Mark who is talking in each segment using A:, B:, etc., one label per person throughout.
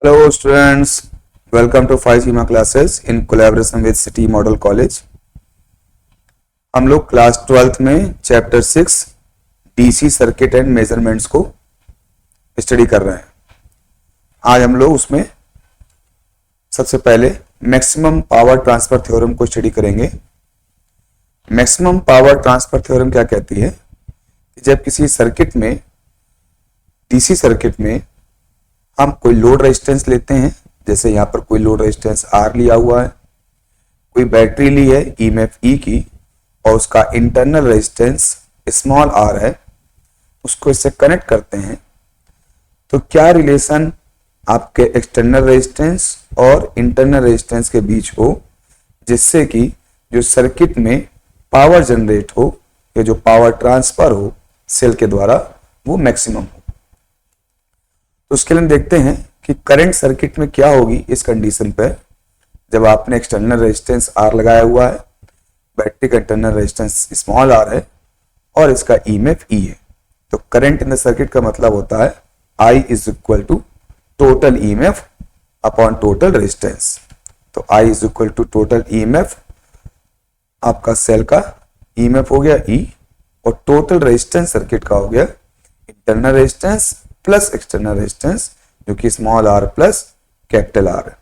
A: Hello students, welcome to 5 CIMA classes in collaboration with City Model College। हम लोग class 12th में chapter 6 DC circuit and measurements को study कर रहे हैं। आज हम लोग उसमें सबसे पहले मैक्सिमम पावर ट्रांसफर थ्योरम को स्टडी करेंगे। मैक्सिमम पावर ट्रांसफर थ्योरम क्या कहती है कि जब किसी सर्किट में डीसी सर्किट में हम कोई लोड रेजिस्टेंस लेते हैं, जैसे यहाँ पर कोई लोड रेजिस्टेंस R लिया हुआ है, कोई बैटरी ली है EMF E की और उसका इंटरनल रेजिस्टेंस स्मॉल r है, उसको इससे कनेक्ट करते हैं, तो क्या रिलेशन आपके एक्सटर्नल रेजिस्टेंस और इंटरनल रेजिस्टेंस के बीच हो, जिससे कि जो सर्किट में पावर जनरेट हो या जो पावर ट्रांसफर हो सेल के द्वारा वो मैक्सिमम हो। तो उसके लिए हम देखते हैं कि करंट सर्किट में क्या होगी इस कंडीशन पर जब आपने एक्सटर्नल रेजिस्टेंस R लगाया हुआ है, बैटरी का इंटरनल रेजिस्टेंस स्मॉल r है और इसका EMF E है। तो करंट इन द सर्किट का मतलब होता है I is equal to total EMF upon total resistance. तो I is equal to total EMF, आपका सेल का EMF हो गया E और टोटल रेजिस्टेंस सर्किट का हो गया internal resistance plus external resistance जो कि small r plus capital R है।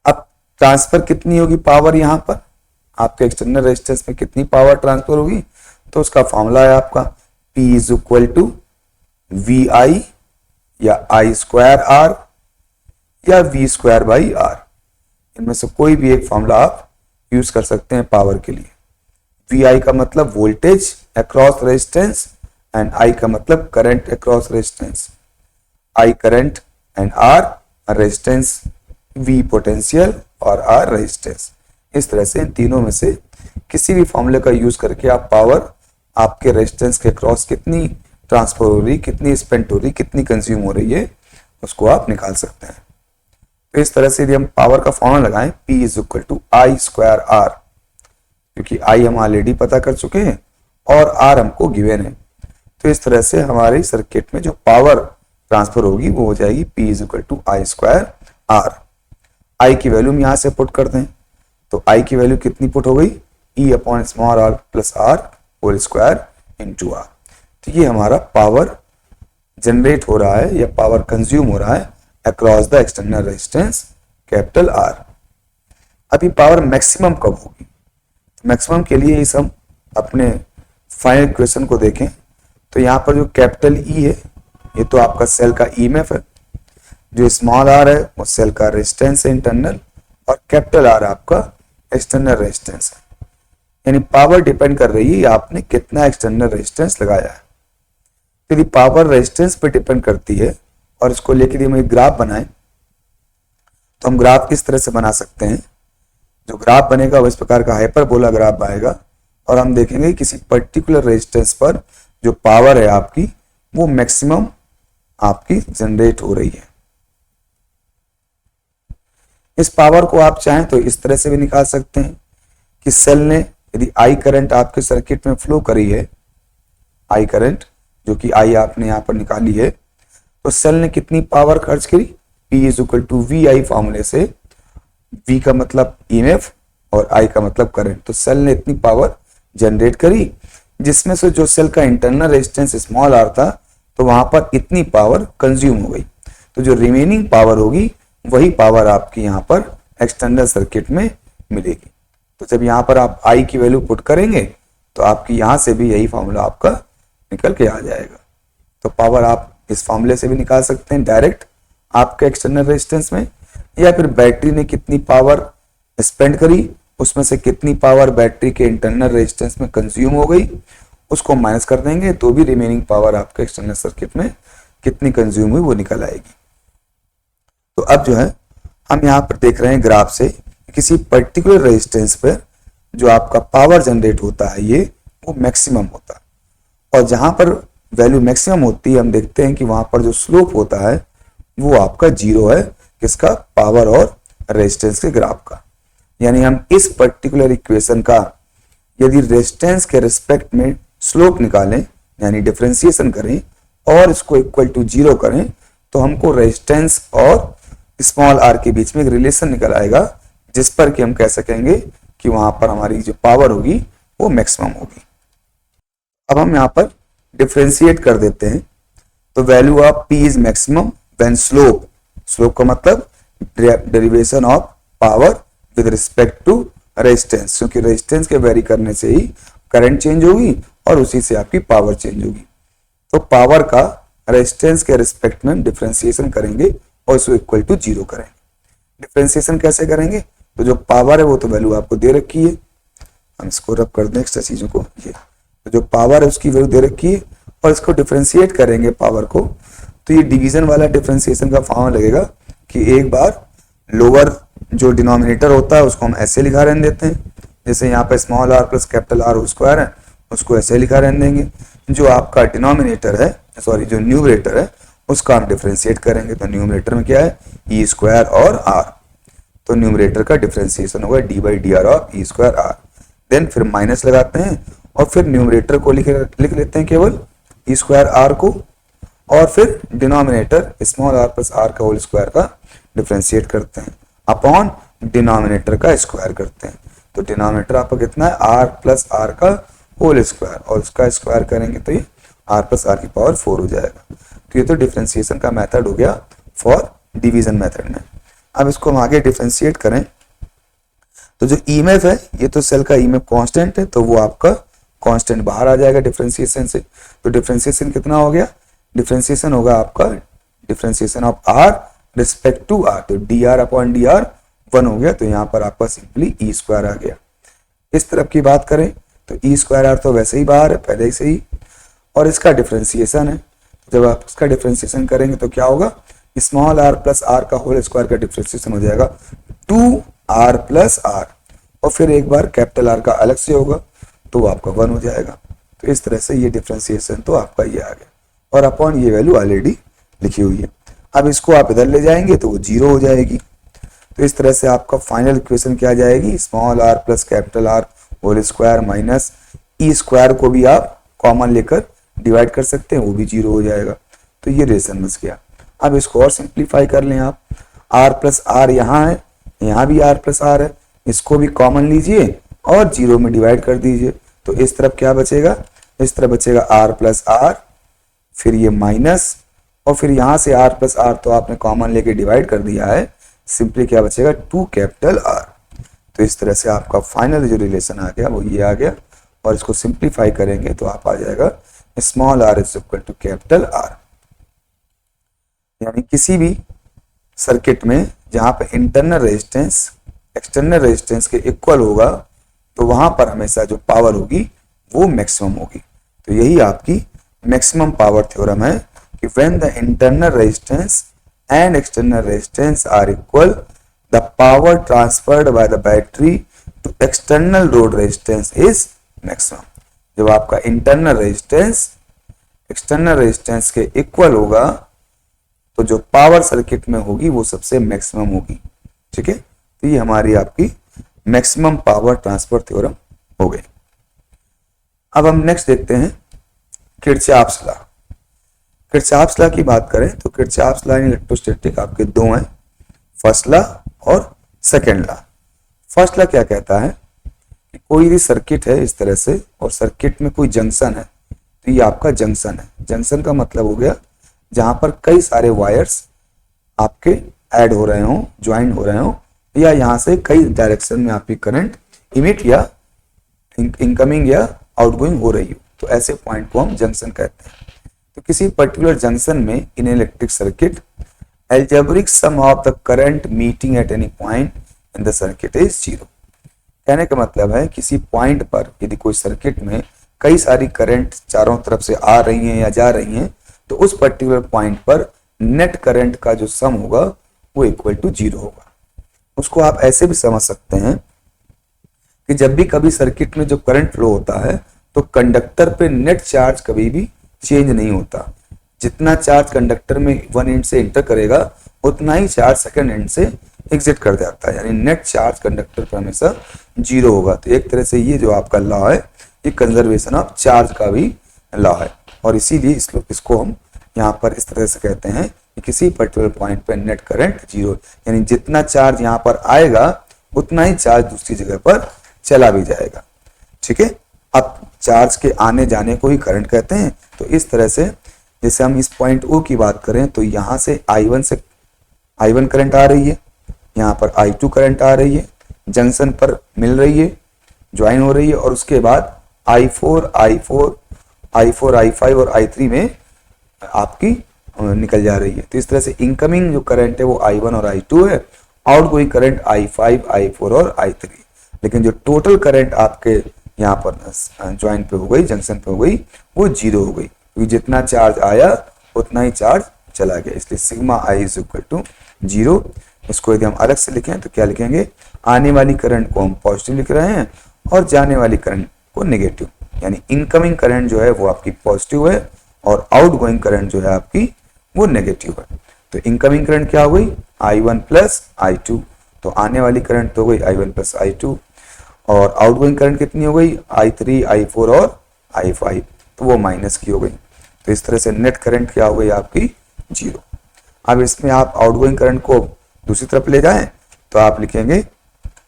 A: अब ट्रांसफर कितनी होगी पावर, यहां पर आपके एक्सटर्नल रेजिस्टेंस में कितनी पावर ट्रांसफर होगी, तो उसका फॉर्मूला है आपका P is equal to VI या I स्क्वायर R या V स्क्वायर बाई R, इनमें से कोई भी एक फॉर्मूला आप यूज कर सकते हैं पावर के लिए। VI का मतलब voltage across resistance and I का मतलब current across resistance. I current and R resistance, V potential और R रेजिस्टेंस। इस तरह से इन तीनों में से किसी भी फॉर्मूले का यूज करके आप पावर आपके रेजिस्टेंस के अक्रॉस कितनी ट्रांसफर हो रही, कितनी स्पेंड हो रही, कितनी कंज्यूम हो रही है, उसको आप निकाल सकते हैं। तो इस तरह से यदि हम पावर का फॉर्मूला लगाएं P is equal to I square R, क्योंकि I हम ऑलरेडी पता कर चुके हैं और R हमको गिवन है, तो इस तरह से हमारे सर्किट में जो पावर ट्रांसफर होगी वो हो जाएगी P is equal to I square R। I की वैल्यू हम यहां से पुट कर दें तो I की वैल्यू कितनी पुट हो गई, E upon small r plus R whole square into R। तो ये हमारा पावर जनरेट हो रहा है या पावर कंज्यूम हो रहा है across the external resistance capital R। अभी पावर मैक्सिमम कब होगी, मैक्सिमम के लिए इस हम अपने फाइनल इक्वेशन को देखें तो यहाँ पर जो कैपिटल E है ये तो आपका सेल का EMF है, जो स्मॉल r है वो सेल का रेजिस्टेंस है इंटरनल, और कैपिटल R आपका एक्सटर्नल रेजिस्टेंस है। यानी पावर डिपेंड कर रही है आपने कितना एक्सटर्नल रेजिस्टेंस लगाया है। यदि पावर रेजिस्टेंस पे डिपेंड करती है और इसको लेकर यदि हम एक ग्राफ बनाएं तो हम ग्राफ किस तरह से बना सकते हैं, जो ग्राफ बनेगा वो इस प्रकार का हाइपरबोला ग्राफ आएगा और हम देखेंगे किसी पर्टिकुलर रेजिस्टेंस पर जो पावर है आपकी वो मैक्सिमम आपकी जनरेट हो रही है। इस पावर को आप चाहें तो इस तरह से भी निकाल सकते हैं कि सेल ने यदि I करंट आपके सर्किट में फ्लो करी है, I करंट जो कि I आपने यहां पर निकाली है, तो सेल ने कितनी पावर खर्च करी, P is equal to VI फॉर्मूले से, V का मतलब EMF और I का मतलब करंट, तो सेल ने इतनी पावर जनरेट करी जिसमें से जो सेल का इंटरनल रेजिस्टेंस स्मॉल r था तो वहां पर इतनी पावर कंज्यूम हो गई। तो जो रिमेनिंग पावर होगी वही पावर आपकी यहाँ पर एक्सटर्नल सर्किट में मिलेगी। तो जब यहाँ पर आप I की वैल्यू पुट करेंगे तो आपकी यहाँ से भी यही फॉर्मूला आपका निकल के आ जाएगा। तो पावर आप इस फॉर्मूले से भी निकाल सकते हैं डायरेक्ट आपके एक्सटर्नल रेजिस्टेंस में, या फिर बैटरी ने कितनी पावर स्पेंड करी उसमें से कितनी पावर बैटरी के इंटरनल रेजिस्टेंस में कंज्यूम हो गई उसको माइनस कर देंगे तो भी रिमेनिंग पावर आपके एक्सटर्नल सर्किट में कितनी कंज्यूम हुई वो निकल आएगी। तो अब जो है हम यहाँ पर देख रहे हैं ग्राफ से किसी पर्टिकुलर रेजिस्टेंस पर जो आपका पावर जनरेट होता है ये वो मैक्सिमम होता है, और जहां पर वैल्यू मैक्सिमम होती है हम देखते हैं कि वहां पर जो स्लोप होता है वो आपका जीरो है, किसका, पावर और रेजिस्टेंस के ग्राफ का। यानी हम इस पर्टिकुलर इक्वेशन का यदि रेजिस्टेंस के रिस्पेक्ट में स्लोप निकालें यानी डिफरेंशिएशन करें और इसको इक्वल टू जीरो करें तो हमको रेजिस्टेंस और स्मॉल आर के बीच में एक रिलेशन निकल आएगा, जिस पर कि हम कह सकेंगे कि वहां पर हमारी जो पावर होगी वो मैक्सिमम होगी। अब हम यहाँ पर डिफरेंशिएट कर देते हैं, तो value of P is maximum when slope का मतलब derivation of power with respect to resistance, क्योंकि रेजिस्टेंस के वेरी करने से ही करंट चेंज होगी और उसी से आपकी पावर चेंज होगी। तो पावर का रेजिस्टेंस के रिस्पेक्ट में हम डिफरेंशिएशन करेंगे और इसको इक्वल टू 0 करेंगे। डिफरेंशिएशन कैसे करेंगे, तो जो पावर है वो तो वैल्यू आपको दे रखी है, हम इसको रब कर दें एक्स्ट्रा चीजों को, ये तो जो पावर है उसकी वैल्यू दे रखी है और इसको डिफरेंशिएट करेंगे पावर को, तो ये डिवीजन वाला डिफरेंशिएशन का फॉर्म लगेगा कि एक बार लोअर जो डिनोमिनेटर होता है उसको हम ऐसे लिखा रहने देते हैं, जैसे यहाँ पे small R plus capital R whole square है उसको ऐसे लिखा रहने देंगे। जो आपका डिनोमिनेटर है, सॉरी जो न्यूमरेटर है उसका हम डिफरेंशिएट करेंगे, तो न्यूमरेटर में क्या है ई स्क्वायर और आर, तो न्यूमरेटर का डिफरेंशिएशन होगा d by d R of E square R. Then फिर माइनस लगाते हैं और फिर न्यूमरेटर को लिख लेते हैं केवल ई स्क्वायर आर को, और फिर denominator small R plus R का होल स्क्वायर का डिफरेंशिएट करते हैं अपॉन डिनोमिनेटर का स्क्वायर करते हैं। तो डिनोमिनेटर आपका कितना है आर प्लस आर का होल स्क्वायर और उसका स्क्वायर करेंगे तो ये आर प्लस आर की पावर 4 हो जाएगा। तो ये तो डिफरेंशिएशन का मेथड हो गया फॉर डिवीजन मेथड में। अब इसको हम आगे डिफरेंशिएट करें, तो जो ईएमएफ है ये तो सेल का ईएमएफ कांस्टेंट है, तो वो आपका कांस्टेंट बाहर आ जाएगा डिफरेंशिएशन से। तो डिफरेंशिएशन कितना हो गया, डिफरेंशिएशन होगा आपका differentiation of r respect to r, तो d r upon d r 1 हो गया, तो यहाँ पर आपका सिंपली ई स्क्वायर आ गया। इस तरफ की बात करें तो ई स्क्वायर आर तो वैसे ही बाहर है पहले से ही, और इसका डिफरेंशिएशन है, जब आप इसका डिफरेंशिएशन करेंगे तो क्या होगा स्मॉल आर प्लस आर का होल स्क्वायर का डिफरेंशिएशन हो जाएगा 2r प्लस आर, और फिर एक बार कैपिटल आर का अलग से होगा तो वो आपका 1 हो जाएगा। तो इस तरह से ये डिफरेंशिएशन तो आपका ये आ गया, और अपॉन ये वैल्यू ऑलरेडी लिखी हुई है। अब इसको आप इधर ले जाएंगे तो वो 0 हो जाएगी। तो इस तरह से आपका फाइनल इक्वेशन क्या आ जाएगी small R plus capital R whole square minus E square को भी आप कॉमन लेकर डिवाइड कर सकते हैं, वो भी 0 हो जाएगा। तो ये रिलेशन बच गया। अब इसको और सिंप्लीफाई कर लें आप, आर प्लस आर यहाँ है, यहाँ भी आर प्लस आर है, इसको भी कॉमन लीजिए और 0 में डिवाइड कर दीजिए। तो इस तरफ क्या बचेगा, इस तरफ बचेगा आर प्लस आर, फिर ये माइनस, और फिर यहाँ से आर प्लस आर तो आपने कॉमन लेके डिवाइड कर दिया है, सिंपली क्या बचेगा 2 कैपिटल आर। तो इस तरह से आपका फाइनल जो रिलेशन आ गया वो ये आ गया, और इसको सिंप्लीफाई करेंगे तो आप आ जाएगा small R is equal to capital R. यानी किसी भी सर्किट में जहां पे इंटरनल रेजिस्टेंस एक्सटर्नल रेजिस्टेंस के इक्वल होगा तो वहां पर हमेशा जो पावर होगी वो मैक्सिमम होगी। तो यही आपकी मैक्सिमम पावर थ्योरम है कि when the internal resistance and external resistance are equal the power transferred by the battery to external load resistance is maximum. जब आपका इंटरनल रेजिस्टेंस एक्सटर्नल रेजिस्टेंस के इक्वल होगा तो जो पावर सर्किट में होगी वो सबसे मैक्सिमम होगी। ठीक है, तो ये हमारी आपकी मैक्सिमम पावर ट्रांसफर थ्योरम हो गई। अब हम नेक्स्ट देखते हैं किरचॉफ्स लॉ। किरचॉफ्स लॉ की बात करें तो किरचॉफ्स लॉ इन इलेक्ट्रोस्टैटिक आपके दो हैं, फर्स्ट लॉ और सेकेंड लॉ। फर्स्ट लॉ क्या कहता है कि कोई भी सर्किट है इस तरह से और सर्किट में कोई जंक्शन है, तो ये आपका जंक्शन है। जंक्शन का मतलब हो गया जहां पर कई सारे वायर्स आपके ऐड हो रहे हो, ज्वाइन हो रहे हो, या यहां से कई डायरेक्शन में आपकी करंट इमिट या इनकमिंग या आउटगोइंग हो रही हो, तो ऐसे पॉइंट को हम जंक्शन कहते हैं। तो किसी पर्टिकुलर जंक्शन में इन electric circuit algebraic sum of the current meeting at any point in the circuit is 0। कहने का मतलब है किसी पॉइंट पर यदि कोई सर्किट में कई सारी करंट चारों तरफ से आ रही हैं या जा रही हैं, तो उस पर्टिकुलर पॉइंट पर नेट करंट का जो सम होगा वो इक्वल टू 0 होगा। उसको आप ऐसे भी समझ सकते हैं कि जब भी कभी सर्किट में जो करंट फ्लो होता है तो कंडक्टर पे नेट चार्ज कभी भी चेंज नहीं होता। जितना चार्ज कंडक्टर में वन एंड से इंटर करेगा उतना ही चार्ज सेकंड एंड से एग्जिट कर जाता है, यानी नेट चार्ज कंडक्टर पर हमेशा 0 होगा। तो एक तरह से ये जो आपका लॉ है ये कंजर्वेशन ऑफ चार्ज का भी लॉ है, और इसीलिए इसको हम यहाँ पर इस तरह से कहते हैं कि किसी पर्टिकुलर पॉइंट पे नेट करंट जीरो, यानी जितना चार्ज यहाँ पर आएगा उतना ही चार्ज दूसरी जगह पर चला भी जाएगा। ठीक है, अब चार्ज के आने जाने को ही करंट कहते हैं। तो इस तरह से जैसे हम इस पॉइंट ओ की बात करें तो यहाँ से I1 करंट आ रही है, यहाँ पर I2 करंट आ रही है, जंक्शन पर मिल रही है, ज्वाइन हो रही है, और उसके बाद I4, I5 और I3 में आपकी निकल जा रही है। तो इस तरह से इनकमिंग जो करंट है वो I1 और I2 है, आउटगोइंग करंट I5, I4 और I3। लेकिन जो टोटल करंट आपके यहाँ पर ज्वाइन पे हो गई, जंक्शन पे हो गई, वो जीरो हो गई, क्योंकि जितना चार्ज आया उतना ही चार्ज चला गया। इसलिए sigma I is equal to zero. इसको यदि हम अलग से लिखें तो क्या लिखेंगे, आने वाली करंट को हम पॉजिटिव लिख रहे हैं और जाने वाली करंट को नेगेटिव, यानी इनकमिंग करंट जो है वो आपकी पॉजिटिव है और आउटगोइंग करंट जो है आपकी वो नेगेटिव है। तो इनकमिंग करंट क्या हो गई, I1 प्लस I2, तो आने वाली करंट तो हो गई I1 प्लस I2, और आउटगोइंग करंट कितनी हो गई, I3, I4 और I5, तो वो माइनस की हो गई। तो इस तरह से नेट करंट क्या हो गई आपकी, जीरो। अब इसमें आप आउटगोइंग करंट को दूसरी तरफ ले जाएं तो आप लिखेंगे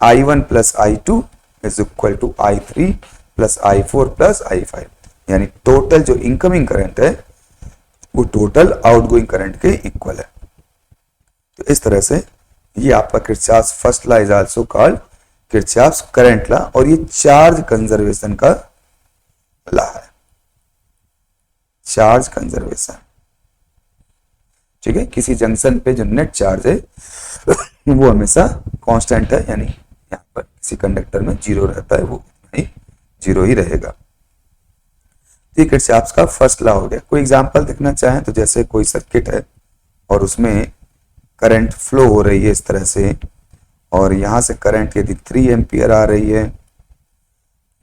A: I1 plus I2 is equal to I3 plus I4 plus I5, यानी टोटल जो इनकमिंग करंट है वो टोटल आउटगोइंग करंट के इक्वल है। तो इस तरह से ये आपका Kirchhoff's first law is also called Kirchhoff's current law, और ये चार्ज कंजर्वेशन का लॉ है, चार्ज कंजर्वेशन। ठीक है, किसी जंक्शन पे जो नेट चार्ज है वो हमेशा कांस्टेंट है, यानी यहाँ पर किसी कंडक्टर में जीरो रहता है, वो जीरो ही रहेगा। ठीक है, किरचॉफ्स का फर्स्ट लॉ हो गया। कोई एग्जांपल देखना चाहें तो जैसे कोई सर्किट है और उसमें करंट फ्लो हो रही है इस तरह से, और यहाँ से करंट यदि 3 एम्पियर आ रही है,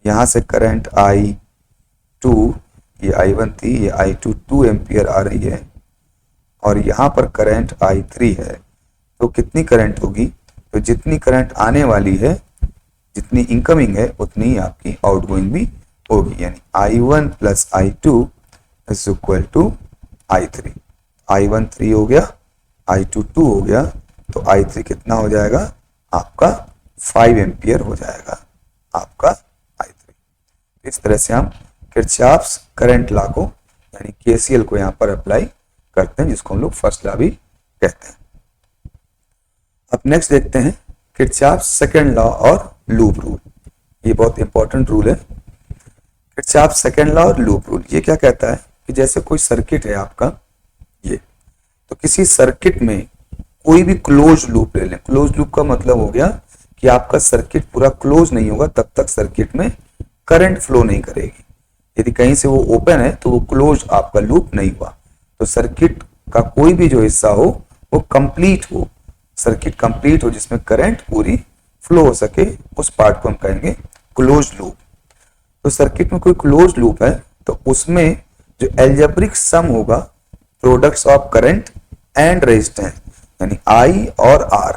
A: यहाँ से करंट I2, ये I1 थी, ये I2 2 एम्पियर आ रही है, और यहाँ पर करंट I3 है, तो कितनी करंट होगी, तो जितनी करंट आने वाली है, जितनी इनकमिंग है उतनी ही आपकी आउटगोइंग भी होगी, यानी I1 plus I2 is equal to I3। I1 3 हो गया, I2 2 हो गया, तो I3 कितना हो जाएगा आपका 5 एम्पियर हो जाएगा आपका I3। इस तरह से हम किरचॉफ्स करंट लॉ को यानी KCL को यहाँ पर अप्लाई करते हैं, जिसको हम लोग फर्स्ट लॉ भी कहते हैं। अब नेक्स्ट देखते हैं किरचॉफ्स सेकंड लॉ और लूप रूल। ये बहुत इंपॉर्टेंट रूल है, किरचॉफ्स सेकंड लॉ और लूप रूल। ये क्या कहता है कि जैसे कोई सर्किट है आपका ये, तो किसी सर्किट में कोई भी क्लोज लूप ले लें। क्लोज लूप का मतलब हो गया कि आपका सर्किट पूरा क्लोज नहीं होगा तब तक सर्किट में करंट फ्लो नहीं करेगी। यदि कहीं से वो ओपन है तो वो क्लोज आपका लूप नहीं हुआ। तो सर्किट का कोई भी जो हिस्सा हो वो कंप्लीट हो, सर्किट कंप्लीट हो जिसमें करंट पूरी फ्लो हो सके, उस पार्ट को हम कहेंगे क्लोज लूप। तो सर्किट में कोई क्लोज लूप है तो उसमें जो एल्जेब्रिक सम होगा products of current and resistance, यानी I और R।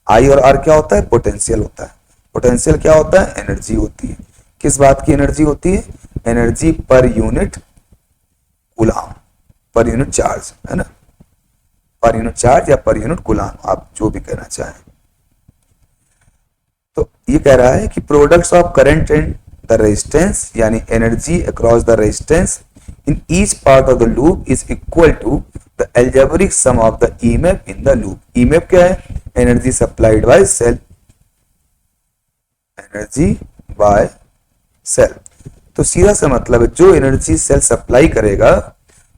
A: I और R क्या होता है, पोटेंशियल होता है। पोटेंशियल क्या होता है, एनर्जी होती है। किस बात की एनर्जी होती है, energy per unit coulomb, per unit charge, है ना, पर यूनिट चार्ज या पर यूनिट कूलाम, आप जो भी कहना चाहें। तो ये कह रहा है कि products of current and the resistance, यानी energy across the resistance in each part of the loop is equal to the algebraic sum of the EMF in the loop. EMF क्या है, energy supplied by cell, energy by cell. तो सीधा सा मतलब है जो energy cell supply करेगा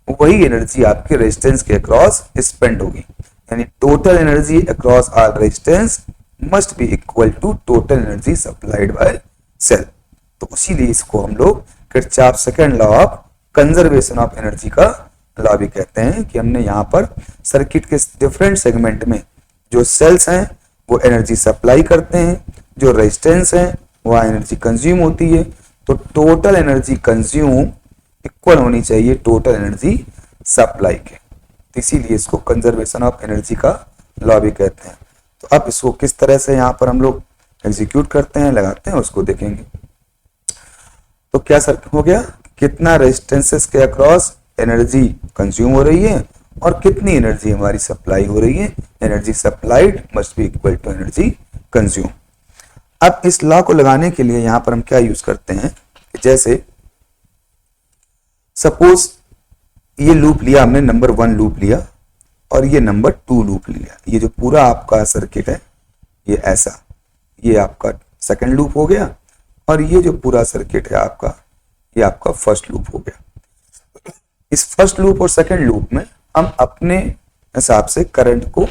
A: वही एनर्जी आपके रेजिस्टेंस के अक्रॉस स्पेंड होगी, यानी total energy across all resistance must be equal to total energy supplied by cell. तो इसीलिए इसको हम लोग Kirchhoff's second law of conservation of energy का लॉ भी कहते हैं, कि हमने यहाँ पर सर्किट के डिफरेंट सेगमेंट में जो सेल्स हैं वो एनर्जी सप्लाई करते हैं, जो रेजिस्टेंस है वह एनर्जी कंज्यूम होती है। तो टोटल एनर्जी कंज्यूम इक्वल होनी चाहिए टोटल एनर्जी सप्लाई के, तो इसीलिए इसको कंजर्वेशन ऑफ एनर्जी का लॉ भी कहते हैं। तो अब इसको किस तरह से यहाँ पर हम लोग एग्जीक्यूट करते हैं, लगाते हैं, उसको देखेंगे। तो क्या सर्किट हो गया, कितना रेजिस्टेंसेस के अक्रॉस एनर्जी कंज्यूम हो रही है और कितनी एनर्जी हमारी सप्लाई हो रही है, energy supplied must be equal to energy consume. अब इस लॉ को लगाने के लिए यहां पर हम क्या यूज करते हैं, जैसे सपोज ये लूप लिया हमने, नंबर 1 लूप लिया और ये नंबर 2 लूप लिया, ये जो पूरा आपका सर्किट है ये ऐसा, ये आपका सेकंड लूप हो गया और ये जो पूरा सर्किट है आपका, ये आपका फर्स्ट लूप हो गया। इस फर्स्ट लूप और सेकंड लूप में हम अपने हिसाब से करंट को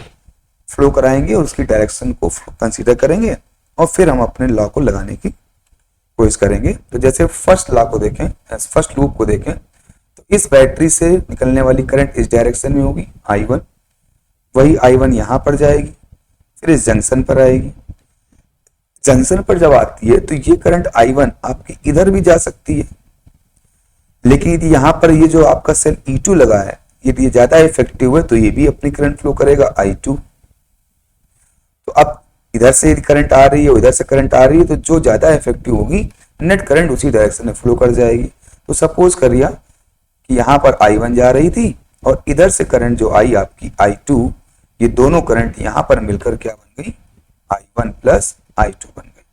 A: फ्लो कराएंगे और उसकी डायरेक्शन को कंसीडर करेंगे और फिर हम अपने लॉ को लगाने की कोशिश करेंगे। तो जैसे फर्स्ट लॉ को देखें, फर्स्ट लूप को देखें, तो इस बैटरी से निकलने वाली करंट इस डायरेक्शन में होगी I1, वही I1 यहां पर जाएगी, फिर इस जंक्शन पर आएगी। जंक्शन पर जब आती है तो ये करंट I1 आपकी इधर भी जा सकती है, लेकिन यदि यहां पर ये जो आपका सेल E2 लगा है यदि ये ज्यादा इफेक्टिव है तो ये भी अपनी करंट फ्लो करेगा I2। तो अब इधर से करंट आ रही है, इधर से करंट आ रही है, तो जो ज्यादा इफेक्टिव होगी नेट करंट उसी डायरेक्शन में फ्लो कर जाएगी। तो सपोज करिए कि यहाँ पर I1 जा रही थी और इधर से करंट जो आई आपकी I2, ये दोनों करंट यहाँ पर मिलकर क्या बन गई, I1 प्लस I2 बन गई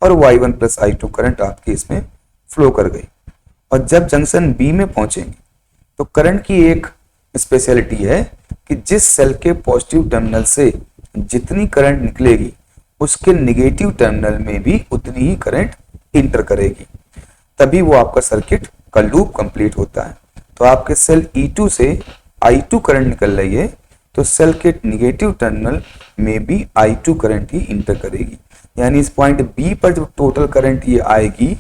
A: और वो I1 प्लस I2 करंट आपकी इसमें फ्लो कर गई। और जब जंक्शन बी में पहुंचेंगे तो करंट की एक स्पेशलिटी है कि जिस सेल के पॉजिटिव टर्मिनल से जितनी करंट निकलेगी उसके निगेटिव टर्मिनल में भी उतनी ही करंट इंटर करेगी, तभी वो आपका सर्किट का लूप कंप्लीट होता है। तो आपके सेल E2 से I2 करंट निकल रही है तो सेल के निगेटिव टर्मिनल में भी I2 करंट ही इंटर करेगी, यानी इस पॉइंट B पर जब टोटल करंट ये आएगी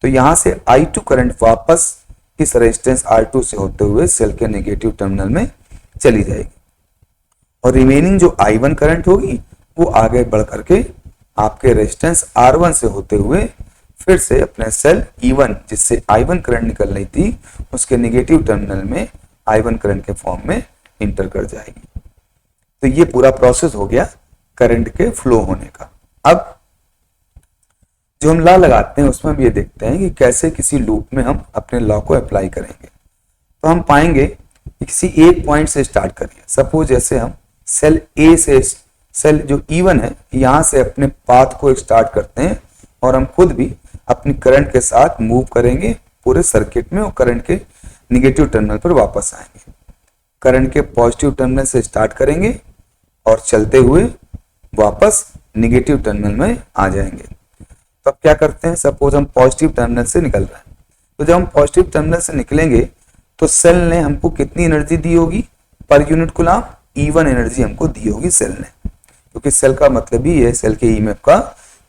A: तो यहां से I2 करंट वापस इस रेजिस्टेंस R2 से होते हुए सेल के नेगेटिव टर्मिनल में चली जाएगी और रिमेनिंग जो I1 करंट होगी वो आगे बढ़ करके आपके रेजिस्टेंस R1 से होते हुए फिर से अपने सेल E1 जिससे I1 करंट निकल रही थी उसके नेगेटिव टर्मिनल में I1 करंट के फॉर्म में इंटर कर जाएगी। तो ये पूरा प्रोसेस हो गया करंट के फ्लो होने का। अब जो हम लॉ लगाते हैं उसमें भी ये देखते हैं कि कैसे किसी लूप में हम अपने लॉ को अप्लाई करेंगे। तो हम पाएंगे कि किसी एक पॉइंट से स्टार्ट करिए, सपोज जैसे हम सेल ए से, सेल जो E1 है यहां से अपने पाथ को स्टार्ट करते हैं और हम खुद भी अपनी करंट के साथ मूव करेंगे पूरे सर्किट में और करंट के निगेटिव टर्मिनल पर वापस आएंगे। करंट के पॉजिटिव टर्मिनल से स्टार्ट करेंगे और चलते हुए वापस निगेटिव टर्मिनल में आ जाएंगे। तो अब क्या करते हैं, सपोज हम पॉजिटिव टर्मिनल से निकल रहे हैं, तो जब हम पॉजिटिव टर्मिनल से निकलेंगे तो सेल ने हमको कितनी एनर्जी दी होगी per unit coulomb, E1 energy हमको दी होगी सेल ने, क्योंकि सेल का मतलब ही है सेल के ईएमएफ का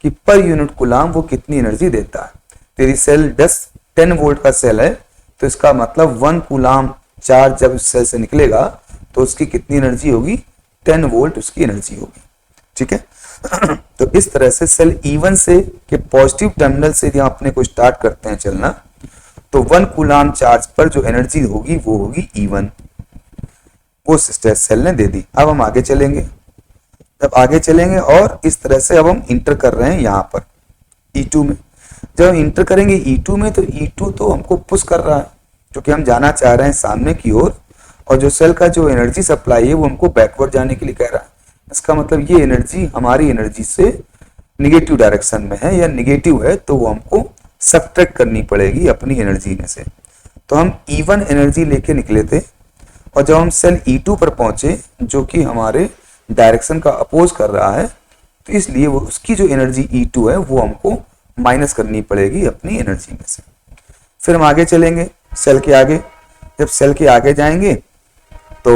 A: कि पर यूनिट कूलम वो कितनी एनर्जी देता है। तेरी सेल 10 वोल्ट का सेल है तो इसका मतलब 1 कूलम चार्ज जब उस सेल से निकलेगा तो उसकी कितनी एनर्जी होगी, 10 वोल्ट उसकी एनर्जी होगी। ठीक है तो इस तरह से सेल E1 से के पॉजिटिव टर्मिनल से यदि हम अपने को स्टार्ट करते हैं चलना तो 1 कूलम चार्ज पर जो एनर्जी होगी वो होगी E1, वो सेल ने दे दी। अब हम आगे चलेंगे, जब आगे चलेंगे और इस तरह से अब हम इंटर कर रहे हैं यहाँ पर E2 में। जब हम इंटर करेंगे E2 में तो E2 तो हमको पुश कर रहा है क्योंकि हम जाना चाह रहे हैं सामने की ओर और जो सेल का जो एनर्जी सप्लाई है वो हमको बैकवर्ड जाने के लिए कह रहा है। इसका मतलब ये एनर्जी हमारी एनर्जी से निगेटिव डायरेक्शन में है या निगेटिव है तो वो हमको सब्ट्रैक्ट करनी पड़ेगी अपनी एनर्जी में से। तो हम E1 एनर्जी लेके निकले थे और जब हम सेल E2 पर पहुंचे जो कि हमारे डायरेक्शन का अपोज कर रहा है तो इसलिए वो उसकी जो एनर्जी E2 है वो हमको माइनस करनी पड़ेगी अपनी एनर्जी में से। फिर हम आगे चलेंगे सेल के आगे, जब सेल के आगे जाएंगे तो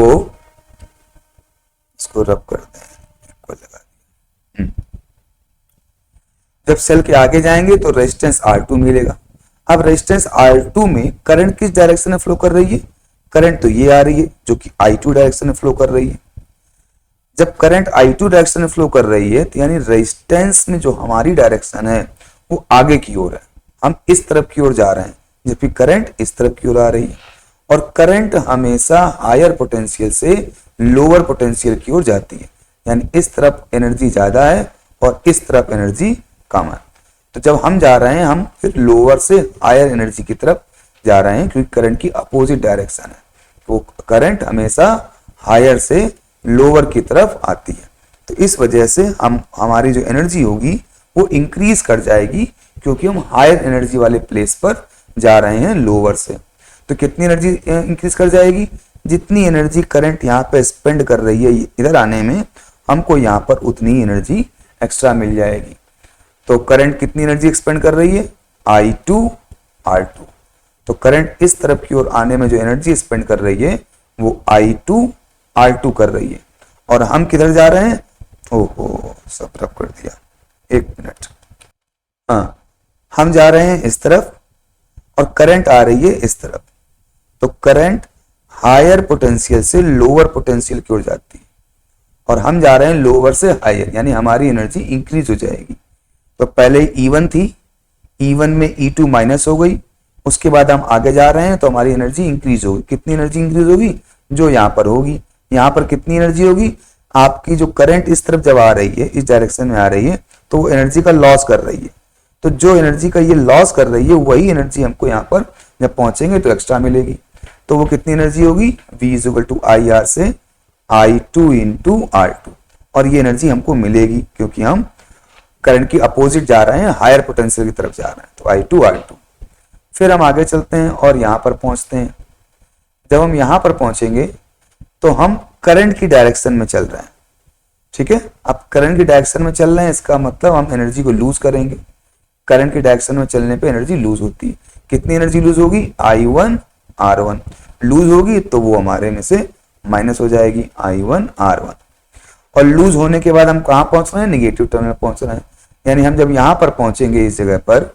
A: इसको रब कर दें, लगा जब सेल के आगे जाएंगे तो रेजिस्टेंस R2 मिलेगा। अब रेजिस्टेंस R2 में करंट किस डायरेक्शन में फ्लो कर रही है, करंट तो ये आ रही है जो कि I2 डायरेक्शन में फ्लो कर रही है। जब करंट I2 डायरेक्शन में फ्लो कर रही है तो यानी रेजिस्टेंस में जो हमारी डायरेक्शन है वो आगे की ओर है, हम इस तरफ की ओर जा रहे हैं जबकि करंट इस तरफ की ओर आ रही है। और करंट हमेशा हायर पोटेंशियल से लोअर पोटेंशियल की ओर जाती है, यानी इस तरफ एनर्जी ज्यादा है और इस तरफ एनर्जी कम है। तो जब हम जा रहे हैं हम फिर लोअर से हायर एनर्जी की तरफ जा रहे हैं क्योंकि करंट की अपोजिट डायरेक्शन है। वो करंट हमेशा हायर से लोअर की तरफ आती है। तो इस वजह से हमारी जो एनर्जी होगी वो इंक्रीज कर जाएगी, क्योंकि हम हायर एनर्जी वाले प्लेस पर जा रहे हैं लोअर से। तो कितनी एनर्जी इंक्रीज कर जाएगी? जितनी एनर्जी करंट यहाँ पे स्पेंड कर रही है इधर आने में, हमको यहाँ पर उतनी एनर्जी एक्स्ट्रा मिल जाएगी। तो करंट कितनी एनर्जी एक्सपेंड कर रही है? I2 R2। तो करंट इस तरफ की ओर आने में जो एनर्जी स्पेंड कर रही है वो I2 R2 कर रही है। और हम किधर जा रहे हैं? ओहो, सब रब कर दिया, एक मिनट। हाँ, हम जा रहे हैं इस तरफ और करंट आ रही है इस तरफ। तो करंट हायर पोटेंशियल से लोअर पोटेंशियल की ओर जाती है और हम जा रहे हैं लोअर से हायर, यानी हमारी एनर्जी इंक्रीज हो जाएगी। तो पहले E1 थी, E1 में E2 माइनस हो गई, उसके बाद हम आगे जा रहे हैं तो हमारी एनर्जी इंक्रीज होगी। कितनी एनर्जी इंक्रीज होगी? जो यहाँ पर होगी। यहाँ पर कितनी एनर्जी होगी? आपकी जो करंट इस तरफ जब आ रही है, इस डायरेक्शन में आ रही है, तो वो एनर्जी का लॉस कर रही है। तो जो एनर्जी का ये लॉस कर रही है वही एनर्जी हमको यहाँ पर जब पहुंचेंगे तो एक्स्ट्रा मिलेगी। तो वो कितनी एनर्जी होगी? V = IR से I2 × R2। और ये एनर्जी हमको मिलेगी क्योंकि हम करंट की अपोजिट जा रहे हैं, हायर पोटेंशियल की तरफ जा रहे हैं। तो I2 R2। फिर हम आगे चलते हैं और यहाँ पर पहुंचते हैं। जब हम यहाँ पर पहुंचेंगे तो हम करंट की डायरेक्शन में चल रहे हैं, ठीक है। अब करंट की डायरेक्शन में चल रहे हैं, इसका मतलब हम एनर्जी को लूज करेंगे। करंट की डायरेक्शन में चलने पे एनर्जी लूज होती है। कितनी एनर्जी लूज होगी? I1 R1 लूज होगी तो वो हमारे में से माइनस हो जाएगी, I1 R1। और लूज होने के बाद हम कहाँ पहुंच रहे हैं? निगेटिव टर्मिनल पहुंच रहे हैं। यानी हम जब यहाँ पर पहुंचेंगे इस जगह पर,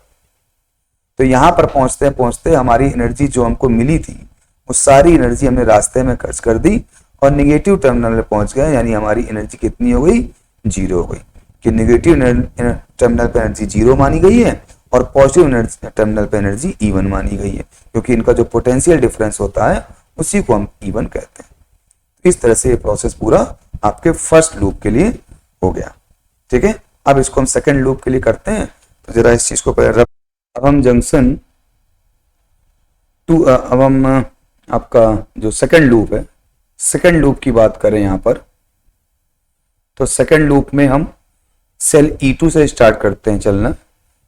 A: तो यहाँ पर पहुंचते पहुंचते हमारी एनर्जी जो हमको मिली थी वो सारी एनर्जी हमने रास्ते में खर्च कर दी और निगेटिव टर्मिनल में पहुंच गए। यानी हमारी एनर्जी कितनी हो गई? 0 हो गई। कि निगेटिव टर्मिनल पे एनर्जी 0 मानी गई है और पॉजिटिव टर्मिनल पे एनर्जी E1 मानी गई है, क्योंकि इनका जो पोटेंशियल डिफरेंस होता है उसी को हम E1 कहते हैं। इस तरह से ये प्रोसेस पूरा आपके फर्स्ट लूप के लिए हो गया, ठीक है। अब इसको हम सेकंड लूप के लिए करते हैं। तो जरा इस चीज को पहले अब हम जंक्शन टू, अब हम आपका जो सेकंड लूप है, सेकंड लूप की बात करें यहाँ पर, तो सेकंड लूप में हम सेल E2 से स्टार्ट करते हैं चलना।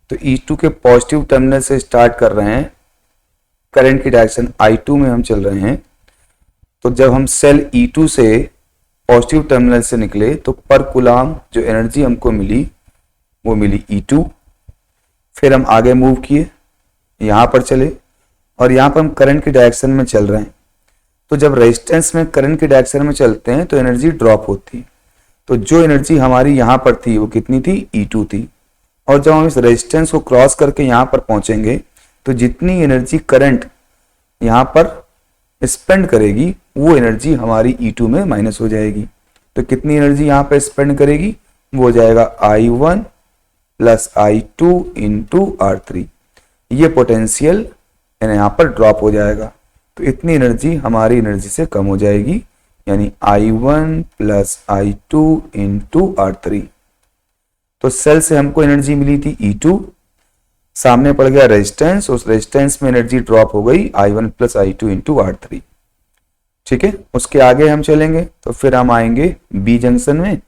A: तो E2 के पॉजिटिव टर्मिनल से स्टार्ट कर रहे हैं, करंट की डायरेक्शन I2 में हम चल रहे हैं। तो जब हम सेल E2 से पॉजिटिव टर्मिनल से निकले तो पर कूलम जो एनर्जी हमको मिली वो मिली E2। फिर हम आगे मूव किए, यहाँ पर चले और यहाँ पर हम करंट की डायरेक्शन में चल रहे हैं। तो जब रेजिस्टेंस में करंट की डायरेक्शन में चलते हैं तो एनर्जी ड्रॉप होती है। तो जो एनर्जी हमारी यहाँ पर थी वो कितनी थी? E2 थी। और जब हम इस रेजिस्टेंस को क्रॉस करके यहाँ पर पहुंचेंगे तो जितनी एनर्जी करंट यहाँ पर स्पेंड करेगी वो एनर्जी हमारी E2 में माइनस हो जाएगी। तो कितनी एनर्जी यहाँ पर स्पेंड करेगी? वो हो जाएगा I1 + I2 × R3। ये पोटेंशियल यहाँ पर ड्रॉप हो जाएगा। तो इतनी एनर्जी हमारी एनर्जी से कम हो जाएगी, यानी I1 + I2 × R3। तो सेल से हमको एनर्जी मिली थी E2, सामने पड़ गया रेजिस्टेंस, उस रेजिस्टेंस में एनर्जी ड्रॉप हो गई I1 + I2 × R3, ठीक है। उसके आगे हम चलेंगे तो फिर हम आएंगे बी जंक्शन में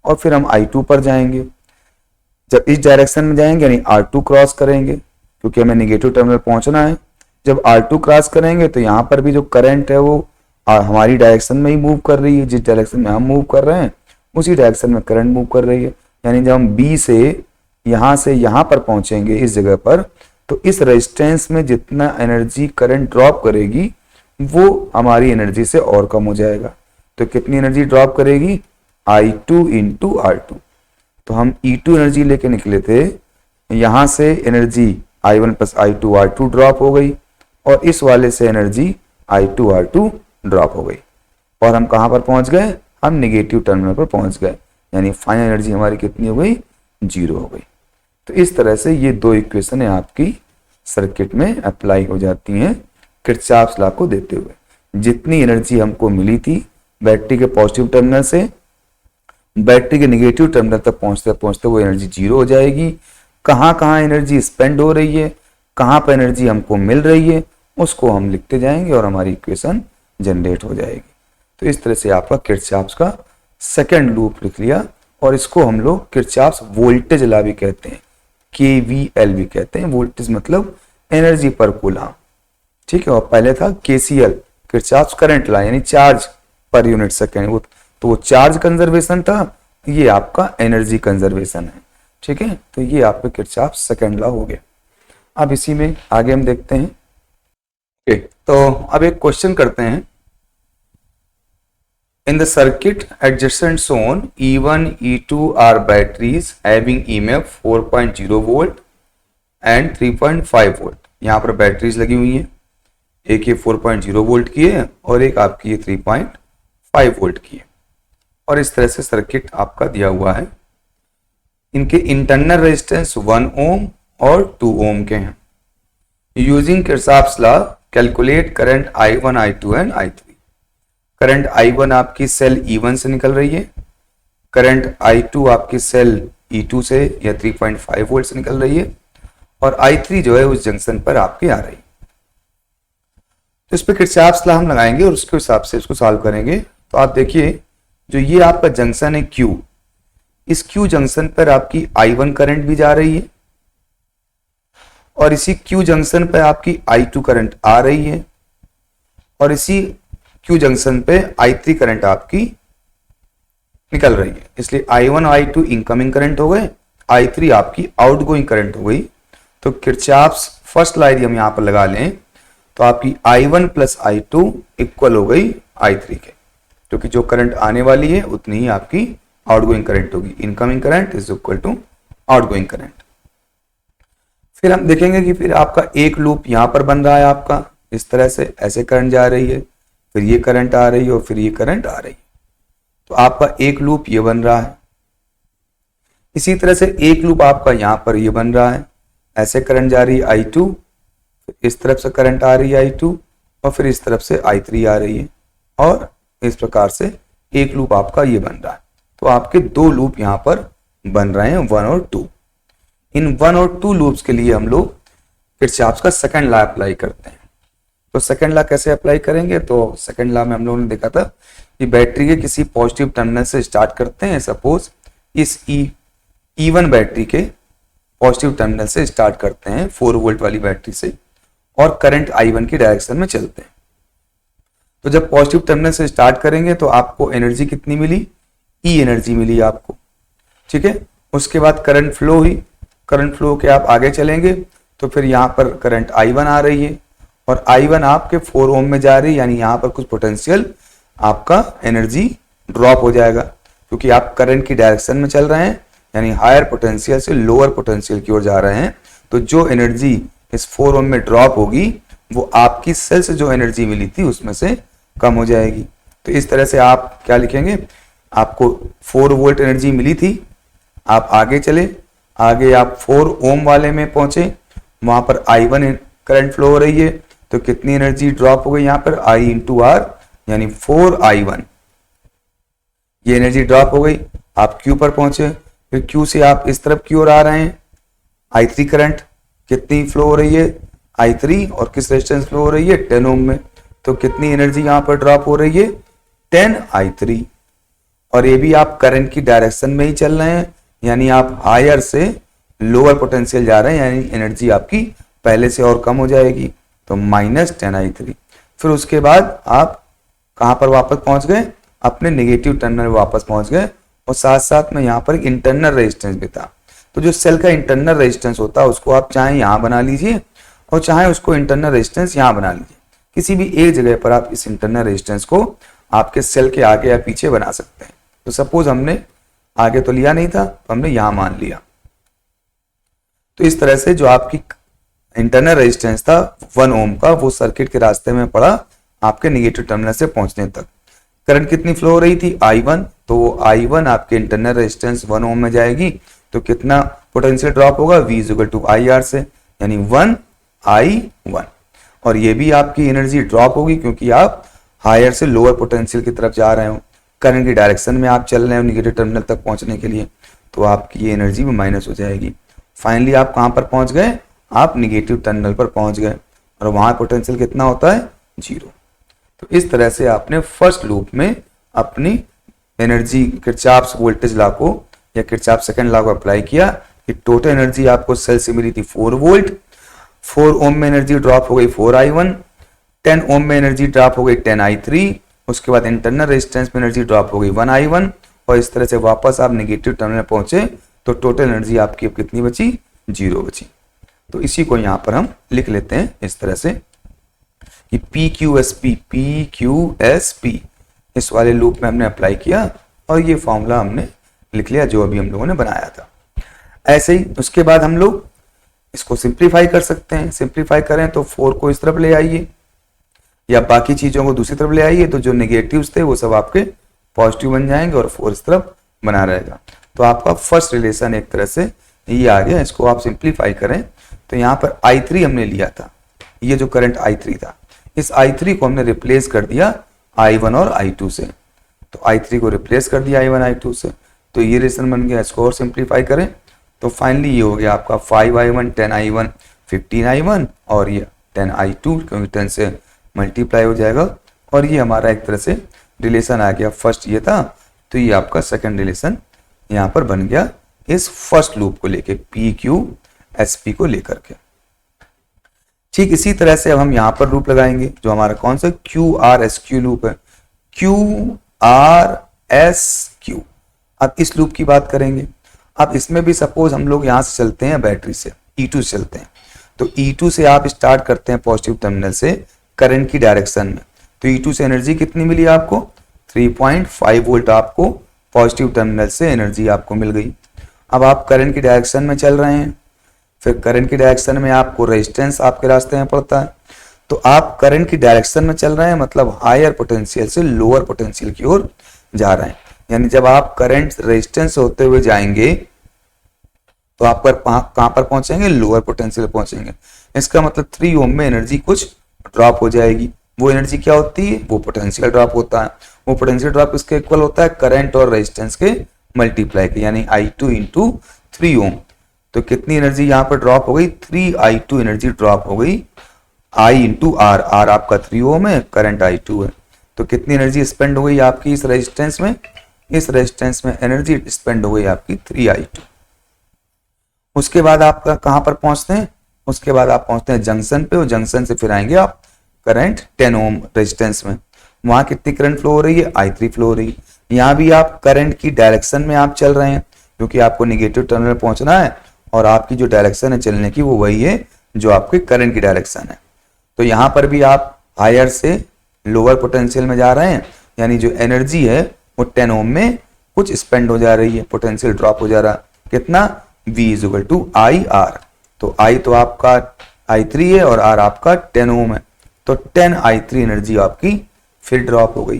A: और फिर हम I2 पर जाएंगे। जब इस डायरेक्शन में जाएंगे यानी R2 क्रॉस करेंगे, क्योंकि हमें निगेटिव टर्मिनल पहुंचना है। जब R2 क्रॉस करेंगे तो यहाँ पर भी जो करंट है वो हमारी डायरेक्शन में ही मूव कर रही है। जिस डायरेक्शन में हम मूव कर रहे हैं उसी डायरेक्शन में करंट मूव कर रही है। यानी जब हम बी से यहाँ पर पहुंचेंगे इस जगह पर, तो इस रेजिस्टेंस में जितना एनर्जी करंट ड्रॉप करेगी वो हमारी एनर्जी से और कम हो जाएगा। तो कितनी एनर्जी ड्रॉप करेगी? I2 × R2। तो हम E2 एनर्जी लेके निकले थे, यहाँ से energy I1 + I2 R2 drop हो गई और इस वाले से एनर्जी I2 R2 ड्रॉप हो गई और हम कहाँ पर पहुंच गए? हम निगेटिव टर्मिनल पर पहुंच गए। यानी फाइनल एनर्जी हमारी कितनी हो गई? 0 हो गई। तो इस तरह से ये दो इक्वेशन है आपकी सर्किट में अप्लाई हो जाती हैं किरचॉफ्स लॉ को देते हुए। जितनी एनर्जी हमको मिली थी बैटरी के पॉजिटिव टर्मिनल से बैटरी के निगेटिव टर्मिनल तक पहुंचते पहुंचते वो एनर्जी 0 हो जाएगी। कहाँ एनर्जी स्पेंड हो रही है, कहाँ पर एनर्जी हमको मिल रही है, उसको हम लिखते जाएंगे और हमारी इक्वेशन जनरेट हो जाएगी। तो इस तरह से आपका किरचॉफ्स का सेकंड लूप लिख लिया, और इसको हम लोग किरचॉफ्स वोल्टेज लॉ भी कहते हैं, KVL भी कहते हैं। वोल्टेज मतलब एनर्जी पर कूलम, ठीक है। और पहले था KCL, किरचॉफ्स करंट लॉ, यानी चार्ज पर यूनिट सेकेंड। तो वो चार्ज कंजर्वेशन था, ये आपका एनर्जी कंजर्वेशन है, ठीक है। तो ये आपका किरचॉफ्स सेकंड लॉ हो गया। अब इसी में आगे हम देखते हैं। ओके, तो अब एक क्वेश्चन करते हैं। In the circuit adjacent shown, E1, E2 are batteries having EMF 4.0 volt and 3.5 volt। यहाँ पर बैटरीज लगी हुई हैं, एक ये 4.0 वोल्ट की है और एक आपकी ये 3.5 वोल्ट की है, और इस तरह से सर्किट आपका दिया हुआ है। इनके इंटरनल रेजिस्टेंस 1 ओम और 2 ओम के हैं। Using Kirchhoff's law calculate current I1, I2 and I3। Current I1 आपकी सेल E1 से निकल रही है, करंट I2 आपकी सेल E2 से या 3.5 वोल्ट से निकल रही है, और I3 जो है उस जंक्शन पर आपकी आ रही है। तो इस पर किरचॉफ्स लॉ हम लगाएंगे और उसके हिसाब से इसको सॉल्व करेंगे। तो आप देखिए, जो ये आपका जंक्शन है Q, इस Q जंक्शन पर आपकी I1 करंट भी जा रही है, और इसी Q जंक्शन पर आपकी I2 करंट आ रही है, और इसी Q जंक्शन पे I3 करंट आपकी निकल रही है। इसलिए I1 और I2 इनकमिंग करंट हो गए, I3 आपकी आउटगोइंग करंट हो गई। तो किरचॉफ्स फर्स्ट लॉ यदि हम यहाँ पर लगा लें तो आपकी I1 प्लस I2 इक्वल हो गई I3 के, क्योंकि जो करंट आने वाली है उतनी ही आपकी आउटगोइंग करंट होगी। Incoming current is equal to outgoing current. फिर हम देखेंगे कि फिर आपका एक लूप यहाँ पर बन रहा है, आपका इस तरह से ऐसे करंट जा रही है, फिर ये करंट आ रही है और फिर ये करंट आ रही है। तो आपका एक लूप ये बन रहा है। इसी तरह से एक लूप आपका यहां पर ये बन रहा है, ऐसे करंट जा रही है I2, इस तरफ से करंट आ रही है I2, और फिर इस तरफ से I3 आ रही है, और इस प्रकार से एक लूप आपका ये बन रहा है। तो आपके दो लूप यहां पर बन रहे हैं, 1 और 2। इन 1 और 2 लूप्स के लिए हम लोग किरचॉफ्स का सेकंड लॉ अप्लाई करते हैं। तो सेकंड लॉ कैसे अप्लाई करेंगे? तो सेकंड लॉ में हम लोगों ने देखा था कि बैटरी के किसी पॉजिटिव टर्मिनल से स्टार्ट करते हैं। सपोज इस E1 बैटरी के पॉजिटिव टर्मिनल से स्टार्ट करते हैं, 4 वोल्ट वाली बैटरी से, और करंट I1 की डायरेक्शन में चलते हैं। तो जब पॉजिटिव टर्मिनल से स्टार्ट करेंगे तो आपको एनर्जी कितनी मिली? E एनर्जी मिली आपको, ठीक है। उसके बाद करंट फ्लो हुई, करंट फ्लो के आप आगे चलेंगे तो फिर यहाँ पर करंट I1 आ रही है, और I1 आपके 4 ओम में जा रही है, यानी यहाँ पर कुछ पोटेंशियल आपका एनर्जी ड्रॉप हो जाएगा, क्योंकि आप करंट की डायरेक्शन में चल रहे हैं, यानी हायर पोटेंशियल से लोअर पोटेंशियल की ओर जा रहे हैं। तो जो एनर्जी इस 4 ओम में ड्रॉप होगी वो आपकी सेल से जो एनर्जी मिली थी उसमें से कम हो जाएगी। तो इस तरह से आप क्या लिखेंगे? आपको 4 वोल्ट एनर्जी मिली थी, आप आगे चले, आगे आप 4 ओम वाले में पहुंचे, वहां पर I1 करंट फ्लो हो रही है, तो कितनी एनर्जी ड्रॉप हो गई यहाँ पर? I इंटू आर, यानी 4I1, ये एनर्जी ड्रॉप हो गई। आप Q पर पहुंचे, फिर Q से आप इस तरफ की ओर आ रहे हैं, I3 करंट कितनी फ्लो हो रही है? I3, और किस रेजिस्टेंस फ्लो हो रही है? 10 ओम में। तो कितनी एनर्जी यहाँ पर ड्रॉप हो रही है? 10I3। और ये भी आप करंट की डायरेक्शन में ही चल रहे हैं, यानी आप हायर से लोअर पोटेंशियल जा रहे हैं, यानी एनर्जी आपकी पहले से और कम हो जाएगी, तो -10I3। फिर उसके बाद आप कहां पर वापस पहुंच गए? अपने नेगेटिव टर्मिनल वापस पहुंच गए, और साथ साथ में यहां पर एक इंटरनल रेजिस्टेंस भी था। तो जो सेल का इंटरनल रेजिस्टेंस होता है उसको आप चाहे यहां बना लीजिए और चाहे उसको इंटरनल रेजिस्टेंस यहां बना लीजिए। किसी भी एक जगह पर आप इस इंटरनल रेजिस्टेंस को आपके सेल के आगे या पीछे बना सकते हैं। तो सपोज हमने आगे तो लिया नहीं था, तो हमने यहां मान लिया। तो इस तरह से जो आपकी इंटरनल रेजिस्टेंस था 1 ओम का, वो सर्किट के रास्ते में पड़ा आपके नेगेटिव टर्मिनल से पहुंचने तक। करंट कितनी फ्लो हो रही थी? I1, तो I1 आपके इंटरनल रेजिस्टेंस 1 ओम में जाएगी, तो कितना पोटेंशियल ड्रॉप होगा? V इक्वल टू IR से, यानी 1I1। और ये भी आपकी एनर्जी ड्रॉप होगी, क्योंकि आप हायर से लोअर पोटेंशियल की तरफ जा रहे हो, करंट की डायरेक्शन में आप चल रहे हो नेगेटिव टर्मिनल तक पहुंचने के लिए, तो आपकी ये एनर्जी भी माइनस हो जाएगी। फाइनली आप कहां पर पहुंच गए? आप नेगेटिव टर्मिनल पर पहुंच गए, और वहां पोटेंशियल कितना होता है? 0। तो इस तरह से आपने फर्स्ट लूप में अपनी एनर्जी किरचॉफ्स वोल्टेज लॉ को या किरचॉफ सेकंड लॉ को अप्लाई किया कि टोटल एनर्जी आपको सेल से मिली थी 4 वोल्ट, 4 ओम में एनर्जी ड्रॉप हो गई 4i1, 10 ओम में एनर्जी ड्रॉप हो गई 10i3, उसके बाद इंटरनल रेजिस्टेंस में एनर्जी ड्रॉप हो गई 1i1 और इस तरह से वापस आप नेगेटिव टर्मिनल पहुंचे तो टोटल एनर्जी आपकी अब कितनी बची, 0 बची। तो इसी को यहां पर हम लिख लेते हैं इस तरह से कि PQSP इस वाले लूप में हमने अप्लाई किया और ये फॉर्मूला हमने लिख लिया जो अभी हम लोगों ने बनाया था। ऐसे ही उसके बाद हम लोग इसको सिंप्लीफाई कर सकते हैं। सिंप्लीफाई करें तो 4 को इस तरफ ले आइए या बाकी चीजों को दूसरी तरफ ले आइए तो जो नेगेटिव्स थे वो सब आपके पॉजिटिव बन जाएंगे और 4 इस तरफ बना रहेगा। तो आपका फर्स्ट रिलेशन एक तरह से ये आ गया। इसको आप सिंप्लीफाई करें तो यहाँ पर i3 हमने लिया था, ये जो करंट i3 था, इस i3 को हमने रिप्लेस कर दिया i1 और i2 से। तो i3 को रिप्लेस कर दिया i1 i2 से, तो ये रिलेशन बन गया। इसको और सिंप्लीफाई करें तो फाइनली ये हो गया आपका 5i1 10i1 15i1 और ये 10i2 क्योंकि 10 से मल्टीप्लाई हो जाएगा और ये हमारा एक तरह से रिलेशन आ गया। फर्स्ट ये था तो ये आपका सेकंड रिलेशन यहाँ पर बन गया इस फर्स्ट लूप को लेके PQSP को लेकर के। ठीक इसी तरह से अब हम यहाँ पर लूप लगाएंगे जो हमारा कौन सा QRSQ लूप है, QRSQ। अब इस लूप की बात करेंगे। अब इसमें भी सपोज हम लोग यहाँ से चलते हैं बैटरी से E2 से चलते हैं तो E2 से आप स्टार्ट करते हैं पॉजिटिव टर्मिनल से करंट की डायरेक्शन में। तो E2 से एनर्जी कितनी मिली आपको, 3.5 वोल्ट आपको पॉजिटिव टर्मिनल से एनर्जी आपको मिल गई। अब आप करंट की डायरेक्शन में चल रहे हैं, फिर करंट की डायरेक्शन में आपको रेजिस्टेंस आपके रास्ते में पड़ता है। तो आप करंट की डायरेक्शन में चल रहे हैं मतलब हायर पोटेंशियल से लोअर पोटेंशियल की ओर जा रहे हैं। यानी जब आप करंट रेजिस्टेंस होते हुए जाएंगे तो आप कहां पर पहुंचेंगे, लोअर पोटेंशियल पहुंचेंगे। इसका मतलब 3 ओम में एनर्जी कुछ ड्रॉप हो जाएगी। वो एनर्जी क्या होती है, वो पोटेंशियल ड्रॉप होता है। वो पोटेंशियल ड्रॉप इसके इक्वल होता है करंट और रेजिस्टेंस के मल्टीप्लाई के, यानी i2 इंटू 3 ओम। तो कितनी एनर्जी यहाँ पर ड्रॉप हो गई, 3i2 एनर्जी ड्रॉप हो गई। I इंटू आर, आर आपका 3 ओम है, करंट i2 है। तो कितनी एनर्जी स्पेंड हो गई आपकी इस रेजिस्टेंस में, इस रेजिस्टेंस में एनर्जी स्पेंड हो गई आपकी 3i2। उसके बाद आप कहां पर पहुंचते हैं, उसके बाद आप पहुंचते हैं जंक्शन पे और जंक्शन से फिर आएंगे आप करंट 10 ओम रेजिस्टेंस में। वहां कितनी करंट फ्लो हो रही है, i3 फ्लो हो रही है। यहाँ भी आप करंट की डायरेक्शन में आप चल रहे हैं क्योंकि आपको निगेटिव टर्मिनल पहुंचना है और आपकी जो डायरेक्शन है चलने की वो वही है जो आपके करंट की डायरेक्शन है। तो यहाँ पर भी आप हायर से लोअर पोटेंशियल में जा रहे हैं, यानी जो एनर्जी है वो 10 ओम में कुछ स्पेंड हो जा रही है, पोटेंशियल ड्रॉप हो जा रहा है। कितना, V is to I R. तो I तो आपका i3 है और R आपका 10 ओम है, तो 10i3 एनर्जी आपकी फिर ड्रॉप हो गई।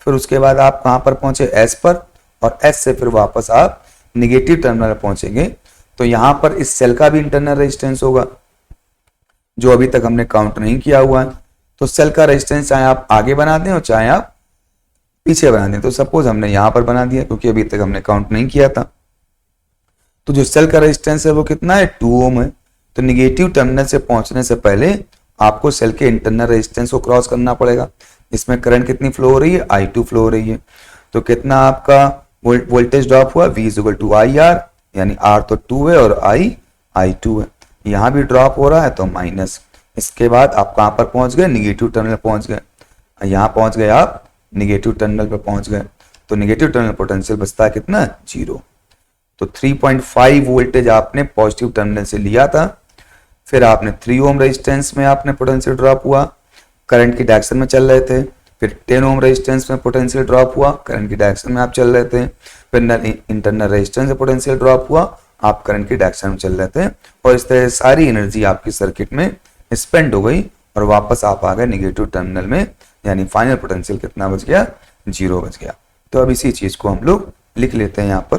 A: फिर उसके बाद आप कहां पर पहुंचे, S पर, और S से फिर वापस आप निगेटिव टर्मिनल पहुंचेंगे। तो यहां पर इस सेल का भी इंटरनल रेजिस्टेंस होगा जो अभी तक हमने काउंट नहीं किया हुआ है। तो सेल का रेजिस्टेंस चाहे आप आगे बना दें और चाहे आप पीछे बना दें। तो सपोज हमने यहां पर बना दिया क्योंकि अभी तक हमने काउंट नहीं किया था। तो जो सेल का रेजिस्टेंस है वो कितना है, 2 ओम है। तो निगेटिव टर्मिनल से पहुंचने से पहले आपको सेल के इंटरनल रेजिस्टेंस को क्रॉस करना पड़ेगा। इसमें करंट कितनी फ्लो हो रही है, i2 फ्लो हो रही है। तो कितना आपका वोल्टेज ड्रॉप हुआ, V is to I R, यानी R तो 2 है और I2 है। यहाँ भी ड्रॉप हो रहा है तो माइनस। इसके बाद आप कहां पर पहुंच गए, निगेटिव टर्मिनल पहुंच गए। यहाँ पहुंच गए आप निगेटिव टर्मिनल पर पहुंच गए तो निगेटिव टर्मिनल पोटेंशियल बचता है कितना, 0। तो 3.5 वोल्टेज आपने पॉजिटिव टर्मिनल से लिया था, फिर आपने 3 ओम रेजिस्टेंस में आपने पोटेंशियल ड्रॉप हुआ, करंट की डायरेक्शन में चल रहे थे। फिर 10 ओम रेजिस्टेंस में पोटेंशियल ड्रॉप हुआ, करंट की डायरेक्शन में आप चल रहे थे। फिर इंटरनल रेजिस्टेंस से पोटेंशियल ड्रॉप हुआ, आप करंट की डायरेक्शन में चल रहे थे। और इस तरह सारी एनर्जी आपकी सर्किट में स्पेंड हो गई और वापस आप आ गए निगेटिव टर्मिनल में, यानी फाइनल पोटेंशियल कितना बच गया, 0 बच गया। तो अब इसी चीज को हम लोग लिख लेते हैं यहाँ पर।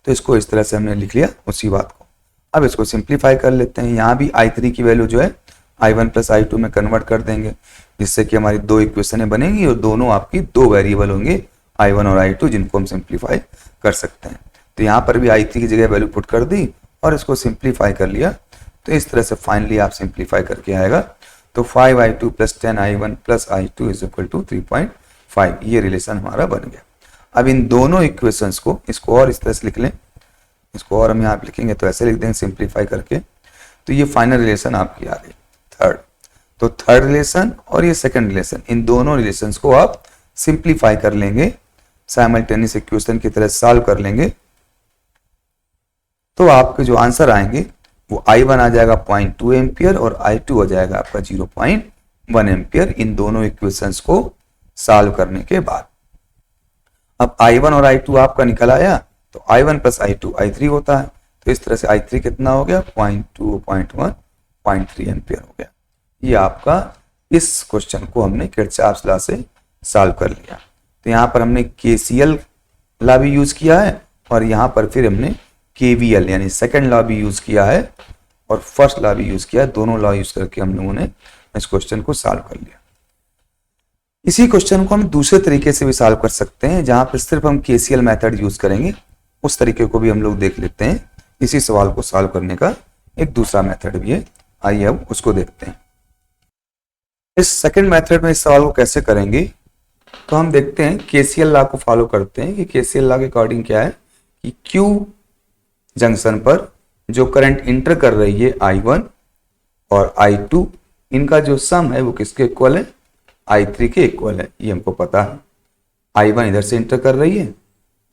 A: तो इसको इस तरह से हमने लिख लिया उसी बात को। अब इसको सिंप्लीफाई कर लेते हैं। यहाँ भी i3 की वैल्यू जो है i1 प्लस i2 में कन्वर्ट कर देंगे, जिससे कि हमारी 2 इक्वेशनें बनेंगी और दोनों आपकी 2 वेरिएबल होंगे, i1 और i2, जिनको हम सिंप्लीफाई कर सकते हैं। तो यहाँ पर भी i3 की जगह वैल्यू पुट कर दी और इसको सिंप्लीफाई कर लिया। तो इस तरह से फाइनली आप सिंप्लीफाई करके आएगा तो 5i2 plus 10i1 plus i2 is equal to 3.5, ये रिलेशन हमारा बन गया। अब इन दोनों इक्वेशंस को, इसको और इस तरह से लिख लें, इसको और हम यहाँ पे लिखेंगे तो ऐसे लिख देंगे सिंप्लीफाई करके, तो ये फाइनल रिलेशन आपकी आ गई थर्ड। तो थर्ड रिलेशन और ये सेकंड रिलेशन, इन दोनों रिलेशंस को आप सिंप्लीफाई कर लेंगे, साइमल्टेनियस इक्वेशन की तरह सॉल्व कर लेंगे, तो आपके जो आंसर आएंगे वो I1 आ जाएगा 0.2 एम्पियर और I2 हो जाएगा आपका 0.1 एम्पियर, इन दोनों इक्वेशंस को सॉल्व करने के बाद। अब I1 और I2 आपका निकल आया, तो I1 प्लस I2 I3 होता है, तो इस तरह से I3 कितना हो गया 0.2 0.1 0.3 एम्पियर हो गया। ये आपका इस क्वेश्चन को हमने किरचॉफ लॉ से सॉल्व कर लिया। तो यहाँ पर हमने KCL लॉ भी यूज किया है और यहाँ पर फिर हमने KVL यानी सेकंड लॉ भी यूज किया है और फर्स्ट लॉ भी यूज किया है। दोनों लॉ यूज करके हम लोगों ने इस क्वेश्चन को सॉल्व कर लिया। इसी क्वेश्चन को हम दूसरे तरीके से भी सॉल्व कर सकते हैं, जहां पर सिर्फ हम KCL मेथड यूज करेंगे। उस तरीके को भी हम लोग देख लेते हैं। इसी सवाल को सॉल्व करने का एक दूसरा मेथड भी है, आइए अब उसको देखते हैं। इस सेकंड मेथड में इस सवाल को कैसे करेंगे, तो हम देखते हैं KCL लॉ को फॉलो करते हैं कि KCL लॉ के अकॉर्डिंग क्या है कि Q जंक्शन पर जो करंट इंटर कर रही है I1 और I2, इनका जो सम है वो किसके इक्वल है, I3 के इक्वल है। ये हमको पता है। I1 इधर से इंटर कर रही है,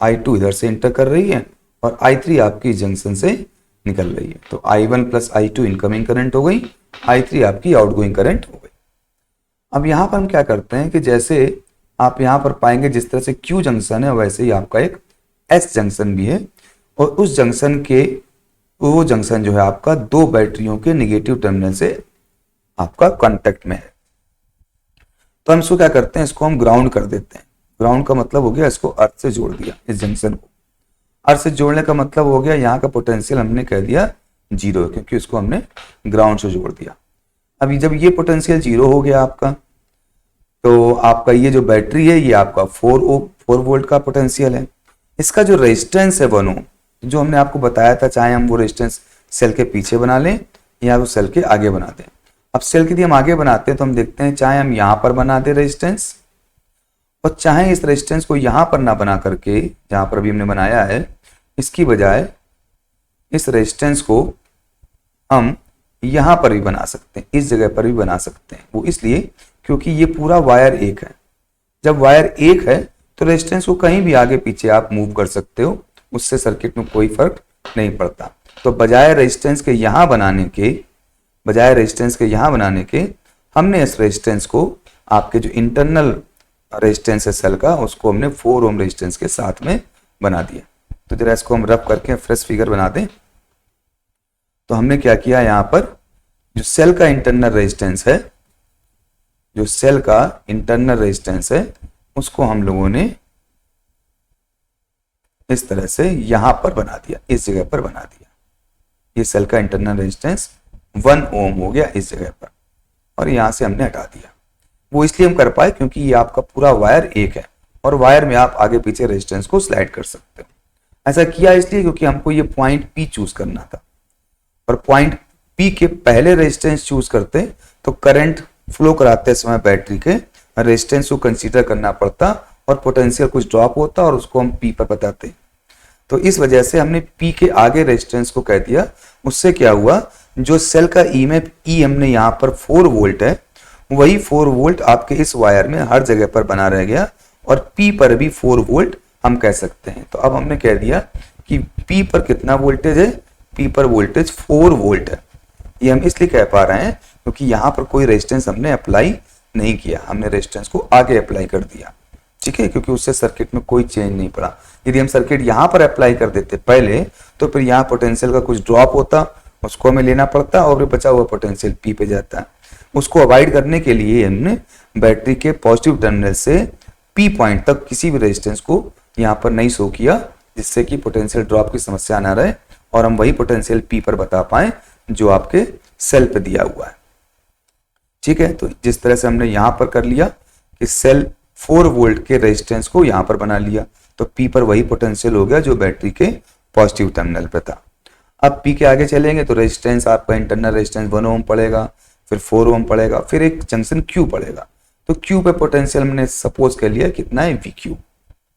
A: I2 इधर से इंटर कर रही है और I3 आपकी जंक्शन से निकल रही है। तो I1 plus I2 incoming current हो गई, I3 आपकी आउटगोइंग करंट हो गई। अब यहाँ पर हम क्या करते हैं कि जैसे आप यहाँ पर पाएंगे जिस तरह से Q जंक्शन है वैसे ही आपका एक S जंक्शन भी है और उस जंक्शन के वो जंक्शन जो है आपका दो बैटरियों के नेगेटिव टर्मिनल से आपका कांटेक्ट में है। तो हम इसको क्या करते हैं, इसको हम ग्राउंड कर देते हैं। ग्राउंड का मतलब हो गया इसको अर्थ से जोड़ दिया, इस जंक्शन को अर्थ से जोड़ने का मतलब हो गया यहाँ का पोटेंशियल हमने कह दिया जीरो, क्योंकि इसको हमने ग्राउंड से जोड़ दिया। अभी जब ये पोटेंशियल जीरो हो गया आपका, तो आपका ये जो बैटरी है ये आपका 4 वोल्ट का पोटेंशियल है। इसका जो रेजिस्टेंस है 1 ओम, जो हमने आपको बताया था, चाहे हम वो रेजिस्टेंस सेल के पीछे बना लें या वो सेल के आगे बना दें। अब सेल के यदि हम आगे बनाते हैं तो हम देखते हैं चाहे हम यहाँ पर बना दें रेजिस्टेंस और चाहे इस रेजिस्टेंस को यहाँ पर ना बना करके जहाँ पर अभी हमने बनाया है, इसकी बजाय इस रेजिस्टेंस को हम यहाँ पर भी बना सकते हैं, इस जगह पर भी बना सकते हैं। वो इसलिए क्योंकि ये पूरा वायर एक है। जब वायर एक है तो रेजिस्टेंस को कहीं भी आगे पीछे आप मूव कर सकते हो, उससे सर्किट में कोई फर्क नहीं पड़ता। तो बजाय रेजिस्टेंस के यहाँ बनाने के हमने इस रेजिस्टेंस को आपके जो इंटरनल रेजिस्टेंस है सेल का, उसको हमने 4 ओम रेजिस्टेंस के साथ में बना दिया। तो जरा इसको हम रब करके फ्रेश फिगर बना दें। तो हमने क्या किया, यहाँ पर जो सेल का इंटरनल रेजिस्टेंस है उसको हम लोगों ने इस तरह से यहां पर बना दिया, इस जगह पर बना दिया। ये सेल का इंटरनल रेजिस्टेंस 1 ओम हो गया इस जगह पर और यहां से हमने हटा दिया। वो इसलिए हम कर पाए क्योंकि ये आपका पूरा वायर एक है और वायर में आप आगे पीछे रेजिस्टेंस को स्लाइड कर सकते हो। ऐसा किया इसलिए क्योंकि हमको ये पॉइंट P चूज करना था और पॉइंट P के पहले रेजिस्टेंस चूज करते तो करंट फ्लो कराते समय बैटरी के रेजिस्टेंस को कंसीडर करना पड़ता और पोटेंशियल कुछ ड्रॉप होता और उसको हम P पर बताते। तो इस वजह से हमने P के आगे रेजिस्टेंस को कह दिया। उससे क्या हुआ, जो सेल का ई में E हमने यहाँ पर 4 वोल्ट है, वही 4 वोल्ट आपके इस वायर में हर जगह पर बना रह गया और P पर भी 4 वोल्ट हम कह सकते हैं। तो अब हमने कह दिया कि P पर कितना वोल्टेज है, P पर वोल्टेज 4 वोल्ट है। ये हम इसलिए कह पा रहे हैं क्योंकि यहाँ पर कोई रेजिस्टेंस हमने अप्लाई नहीं किया, हमने रेजिस्टेंस को आगे अप्लाई कर दिया। ठीक है, क्योंकि उससे सर्किट में कोई चेंज नहीं पड़ा। यदि हम सर्किट यहाँ पर अप्लाई कर देते पहले, तो फिर यहाँ पोटेंशियल का कुछ ड्रॉप होता, उसको हमें लेना पड़ता और बचा हुआ पोटेंशियल P पे जाता। उसको अवॉइड करने के लिए हमने बैटरी के पॉजिटिव टर्मिनल से P पॉइंट तक किसी भी रेजिस्टेंस को यहाँ पर नहीं शो किया, जिससे कि पोटेंशियल ड्रॉप की समस्या ना रहे और हम वही पोटेंशियल P पर बता पाए जो आपके सेल पे दिया हुआ है। ठीक है, तो जिस तरह से हमने यहाँ पर कर लिया कि सेल 4 वोल्ट के रेजिस्टेंस को यहाँ पर बना लिया, तो P पर वही पोटेंशियल हो गया जो बैटरी के पॉजिटिव टर्मिनल पे था। अब P के आगे चलेंगे तो रेजिस्टेंस आपका इंटरनल रेजिस्टेंस 1 ओम पड़ेगा, फिर 4 ओम पड़ेगा, फिर एक जंक्शन Q पड़ेगा। तो Q पे पोटेंशियल हमने सपोज कर लिया कितना है VQ।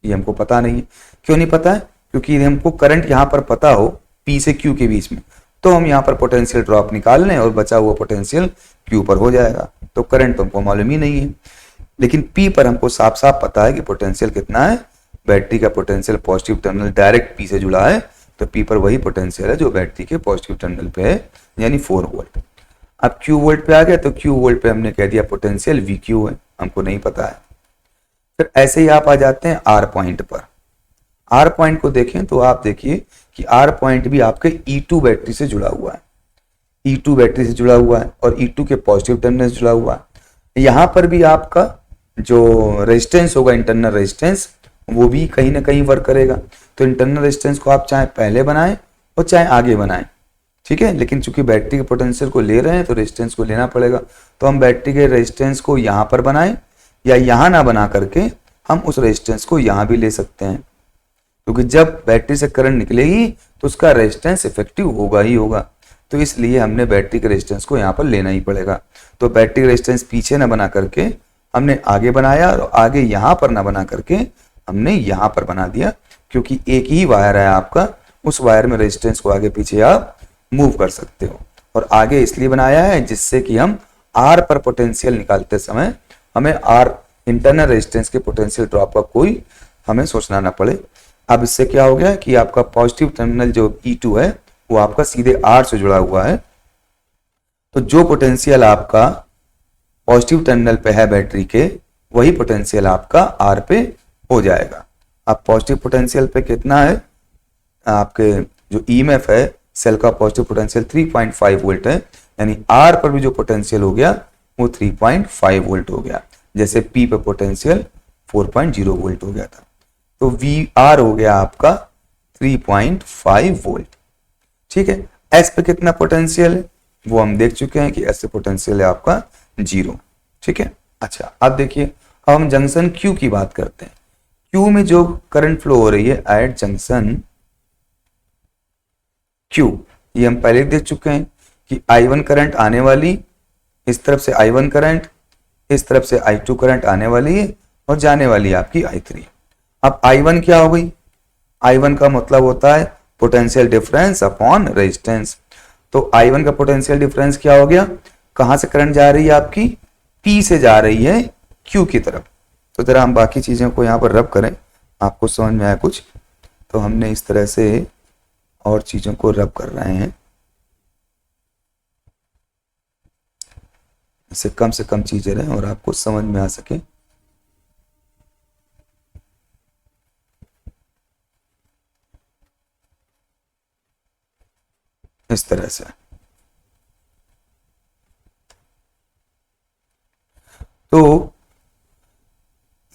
A: ये हमको पता नहीं है। क्यों नहीं पता है? क्योंकि हमको करंट यहाँ पर पता हो P से Q के बीच में, तो हम यहाँ पर पोटेंशियल ड्रॉप निकाल लें और बचा हुआ पोटेंशियल Q पर हो जाएगा। तो करंट तो हमको मालूम ही नहीं है, लेकिन P पर हमको साफ साफ पता है कि पोटेंशियल कितना है। बैटरी का potential positive terminal direct P से जुड़ा है, तो P पर वही पोटेंशियल है जो बैटरी के पॉजिटिव टर्मिनल पे है, यानी 4 वोल्ट। अब Q वोल्ट पे आ गया, तो Q वोल्ट पे हमने कह दिया पोटेंशियल VQ है, हमको नहीं पता है। फिर ऐसे ही आप आ जाते हैं R पॉइंट पर। R पॉइंट को देखें तो आप देखिए कि R पॉइंट भी आपके E2 बैटरी से जुड़ा हुआ है, E2 बैटरी से जुड़ा हुआ है और E2 के पॉजिटिव टर्मिनल से जुड़ा हुआ है। यहाँ पर भी आपका जो रेजिस्टेंस होगा, इंटरनल रेजिस्टेंस, वो भी कहीं ना कहीं वर्क करेगा। तो इंटरनल रेजिस्टेंस को आप चाहे पहले बनाएं और चाहे आगे बनाएं, ठीक है, लेकिन चूंकि बैटरी के पोटेंशियल को ले रहे हैं तो रेजिस्टेंस को लेना पड़ेगा। तो हम बैटरी के रेजिस्टेंस को यहाँ पर बनाएं या यहाँ ना बना करके हम उस रेजिस्टेंस को यहाँ भी ले सकते हैं, क्योंकि जब बैटरी से करंट निकलेगी तो उसका रेजिस्टेंस इफेक्टिव होगा ही होगा। तो इसलिए हमने बैटरी के रेजिस्टेंस को यहाँ पर लेना ही पड़ेगा। तो बैटरी रेजिस्टेंस पीछे ना बना करके हमने आगे बनाया, और आगे यहाँ पर ना बना करके हमने यहाँ पर बना दिया, क्योंकि एक ही वायर है आपका, उस वायर में रेजिस्टेंस को आगे पीछे आप मूव कर सकते हो। और आगे इसलिए बनाया है जिससे कि हम R पर पोटेंशियल निकालते समय हमें R इंटरनल रेजिस्टेंस के पोटेंशियल ड्रॉप का कोई हमें सोचना ना पड़े। अब इससे क्या हो गया कि आपका पॉजिटिव टर्मिनल जो E2 है वो आपका सीधे R से जुड़ा हुआ है। तो जो पोटेंशियल आपका पॉजिटिव टर्मिनल पे है बैटरी के, वही पोटेंशियल आपका R पे हो जाएगा। अब पॉजिटिव पोटेंशियल पे कितना है, आपके जो EMF है सेल का पॉजिटिव पोटेंशियल 3.5 वोल्ट है, यानी R पर भी जो पोटेंशियल हो गया वो 3.5 वोल्ट हो गया, जैसे P पे पोटेंशियल 4.0 वोल्ट हो गया था। तो VR हो गया आपका 3.5 वोल्ट, ठीक है। S पे कितना पोटेंशियल है वो हम देख चुके हैं कि S पे पोटेंशियल है आपका 0, ठीक है। अच्छा, अब देखिए, अब हम जंक्शन Q की बात करते हैं। Q में जो करंट फ्लो हो रही है एट जंक्शन Q, ये हम पहले देख चुके हैं कि I1 करंट आने वाली, इस तरफ से I1 करंट, इस तरफ से I2 करंट आने वाली है और जाने वाली है आपकी I3। अब I1 क्या हो गई? I1 का मतलब होता है पोटेंशियल डिफरेंस अपॉन रेजिस्टेंस। तो I1 का पोटेंशियल डिफरेंस क्या हो गया? कहां से करंट जा रही है आपकी? P से जा रही है Q की तरफ। तो जरा हम बाकी चीजों को यहाँ पर रब करें, आपको समझ में आया कुछ? तो हमने इस तरह से और चीजों को रब कर रहे हैं, इससे कम से कम चीजें रहें और आपको समझ में आ सके। इस तरह से तो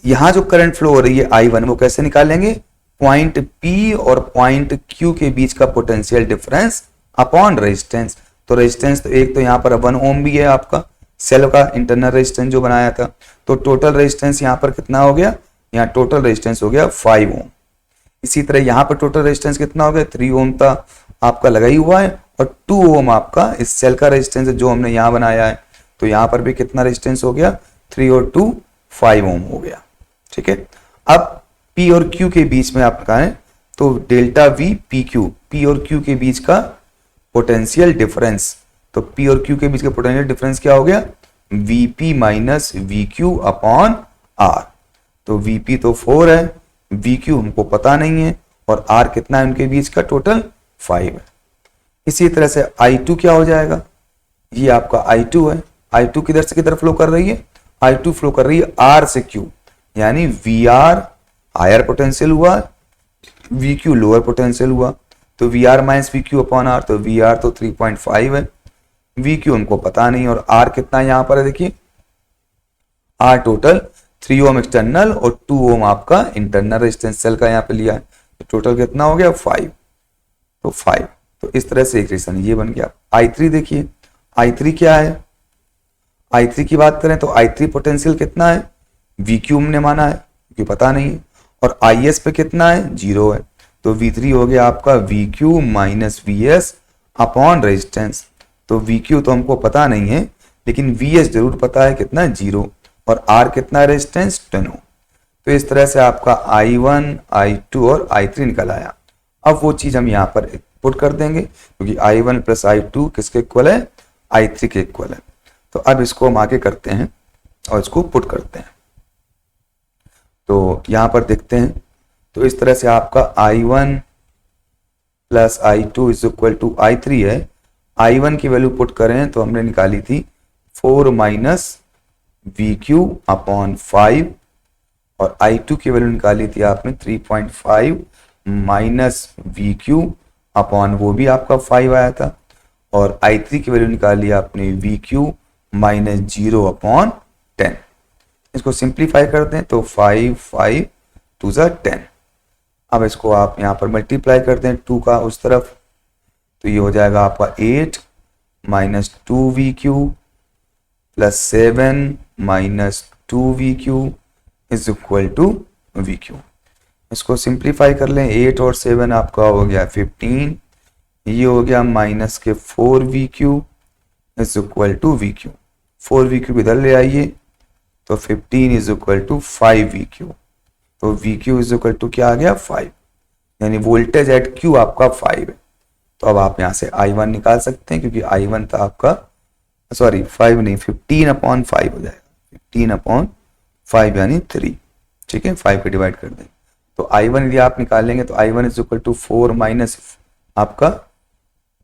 A: यहां जो करंट फ्लो हो रही है I1, वो कैसे निकालेंगे? पॉइंट P और पॉइंट Q के बीच का पोटेंशियल डिफरेंस अपॉन रेजिस्टेंस। तो रेजिस्टेंस तो एक तो यहाँ पर 1 ओम भी है आपका, सेल का इंटरनल रेजिस्टेंस जो बनाया था। तो टोटल रेजिस्टेंस यहाँ पर कितना हो गया? यहाँ टोटल रेजिस्टेंस हो गया 5 ओम। इसी तरह यहाँ पर टोटल रेजिस्टेंस कितना हो गया? 3 ओम था आपका लगा ही हुआ है, और 2 ओम आपका इस सेल का रेजिस्टेंस है जो हमने यहाँ बनाया है। तो यहाँ पर भी कितना रेजिस्टेंस हो गया? 3 और 2 5 ओम हो गया, ठीक है। अब P और Q के बीच में आप कहें तो डेल्टा V PQ, P और Q के बीच का पोटेंशियल डिफरेंस। तो P और Q के बीच का पोटेंशियल डिफरेंस क्या हो गया? VP minus VQ upon R। तो VP तो 4 है, VQ हमको पता नहीं है, और R कितना है उनके बीच का? टोटल 5 है। इसी तरह से I2 क्या हो जाएगा? ये आपका I2 है। I2 किधर से किधर फ्लो कर रही है? I2 फ्लो कर रही है R से Q, यानी VR हायर पोटेंशियल हुआ, VQ लोअर पोटेंशियल हुआ। तो VR minus VQ upon R, तो VR तो 3.5 है, VQ हमको पता नहीं, और R कितना यहाँ पर है देखिए, R टोटल 3 ओम एक्सटर्नल और 2 ओम आपका इंटरनल रेजिस्टेंस सेल का यहाँ पे लिया है। तो टोटल कितना हो गया? 5। तो 5। तो इस तरह से इक्वेशन ये बन गया। I3 देखिए, I3 क्या है? I3 की बात करें तो I3 पोटेंशियल कितना है? VQ हमने माना है क्योंकि पता नहीं है, और IS पे कितना है? 0 है। तो V3 हो गया आपका VQ minus VS upon resistance. तो VQ तो हमको पता नहीं है, लेकिन VS जरूर पता है कितना 0 और R कितना रेजिस्टेंस 10 ओम। तो इस तरह से आपका I1, I2 और I3 निकल आया। अब वो चीज हम यहाँ पर पुट कर देंगे क्योंकि I1 प्लस I2 किसके इक्वल है, I3 के इक्वल है। तो अब इसको हम आगे करते हैं और इसको पुट करते हैं। तो यहाँ पर देखते हैं, तो इस तरह से आपका I1 plus I2 is equal to I3 है। I1 की वैल्यू पुट करें तो हमने निकाली थी 4 माइनस VQ अपॉन 5 और I2 की वैल्यू निकाली थी आपने 3.5 माइनस VQ अपॉन वो भी आपका 5 आया था और I3 की वैल्यू निकाली आपने VQ माइनस 0 अपॉन 10। इसको सिंप्लीफाई कर दें तो 5 5 2 10। अब इसको आप यहाँ पर मल्टीप्लाई कर दें 2 का उस तरफ, तो ये हो जाएगा आपका 8 minus 2VQ plus 7 minus 2VQ is equal to VQ। इसको सिंप्लीफाई कर लें, 8 और 7 आपका हो गया 15, ये हो गया माइनस के 4VQ is equal to VQ। 4VQ इधर ले आइए तो 15 इज इक्वल टू 5VQ। तो VQ इज इक्वल टू क्या आ गया 5, यानी वोल्टेज एट Q आपका 5 है। तो अब आप यहाँ से I1 निकाल सकते हैं क्योंकि I1 था आपका, सॉरी 5 नहीं 15 अपॉन 5 हो जाएगा, 15 अपॉन 5 यानी 3, ठीक है, 5 पे डिवाइड कर दें। तो I1 यदि आप निकालेंगे तो I1 is equal to 4 minus आपका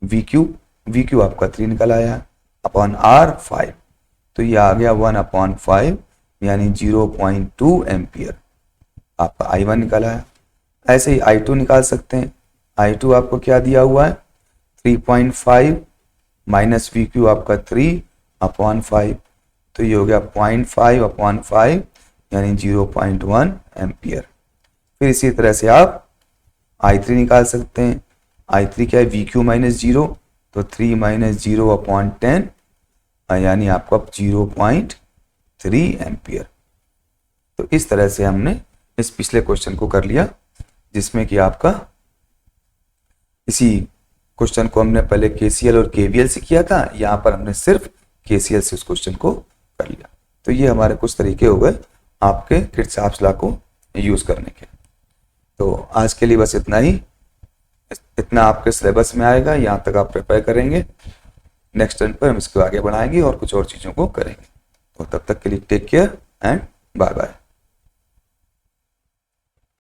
A: VQ आपका 3 निकल आया अपॉन R 5, तो ये आ गया 1 अपॉन 5 यानी 0.2 एम्पियर आपका I1 निकल आया। ऐसे ही I2 निकाल सकते हैं। I2 आपको क्या दिया हुआ है 3.5 माइनस VQ आपका 3 अपॉन 5, तो ये हो गया 0.5 अपॉन 5 यानी 0.1 एम्पियर। फिर इसी तरह से आप I3 निकाल सकते हैं। I3 क्या है VQ माइनस 0, तो 3 माइनस 0 अपॉन 10 यानी आपका 0.3 एम्पियर। तो इस तरह से हमने इस पिछले क्वेश्चन को कर लिया, जिसमें कि आपका इसी क्वेश्चन को हमने पहले KCL और KVL से किया था, यहाँ पर हमने सिर्फ KCL से उस क्वेश्चन को कर लिया। तो ये हमारे कुछ तरीके हो गए आपके किरचॉफ्स लॉ को यूज करने के। तो आज के लिए बस इतना ही, इतना आपके सिलेबस में आएगा, यहाँ तक आप प्रिपेयर करेंगे। नेक्स्ट टर्न पर हम इसको आगे बढ़ाएंगे और कुछ और चीज़ों को करेंगे। तो तब तक के लिए take care and bye bye.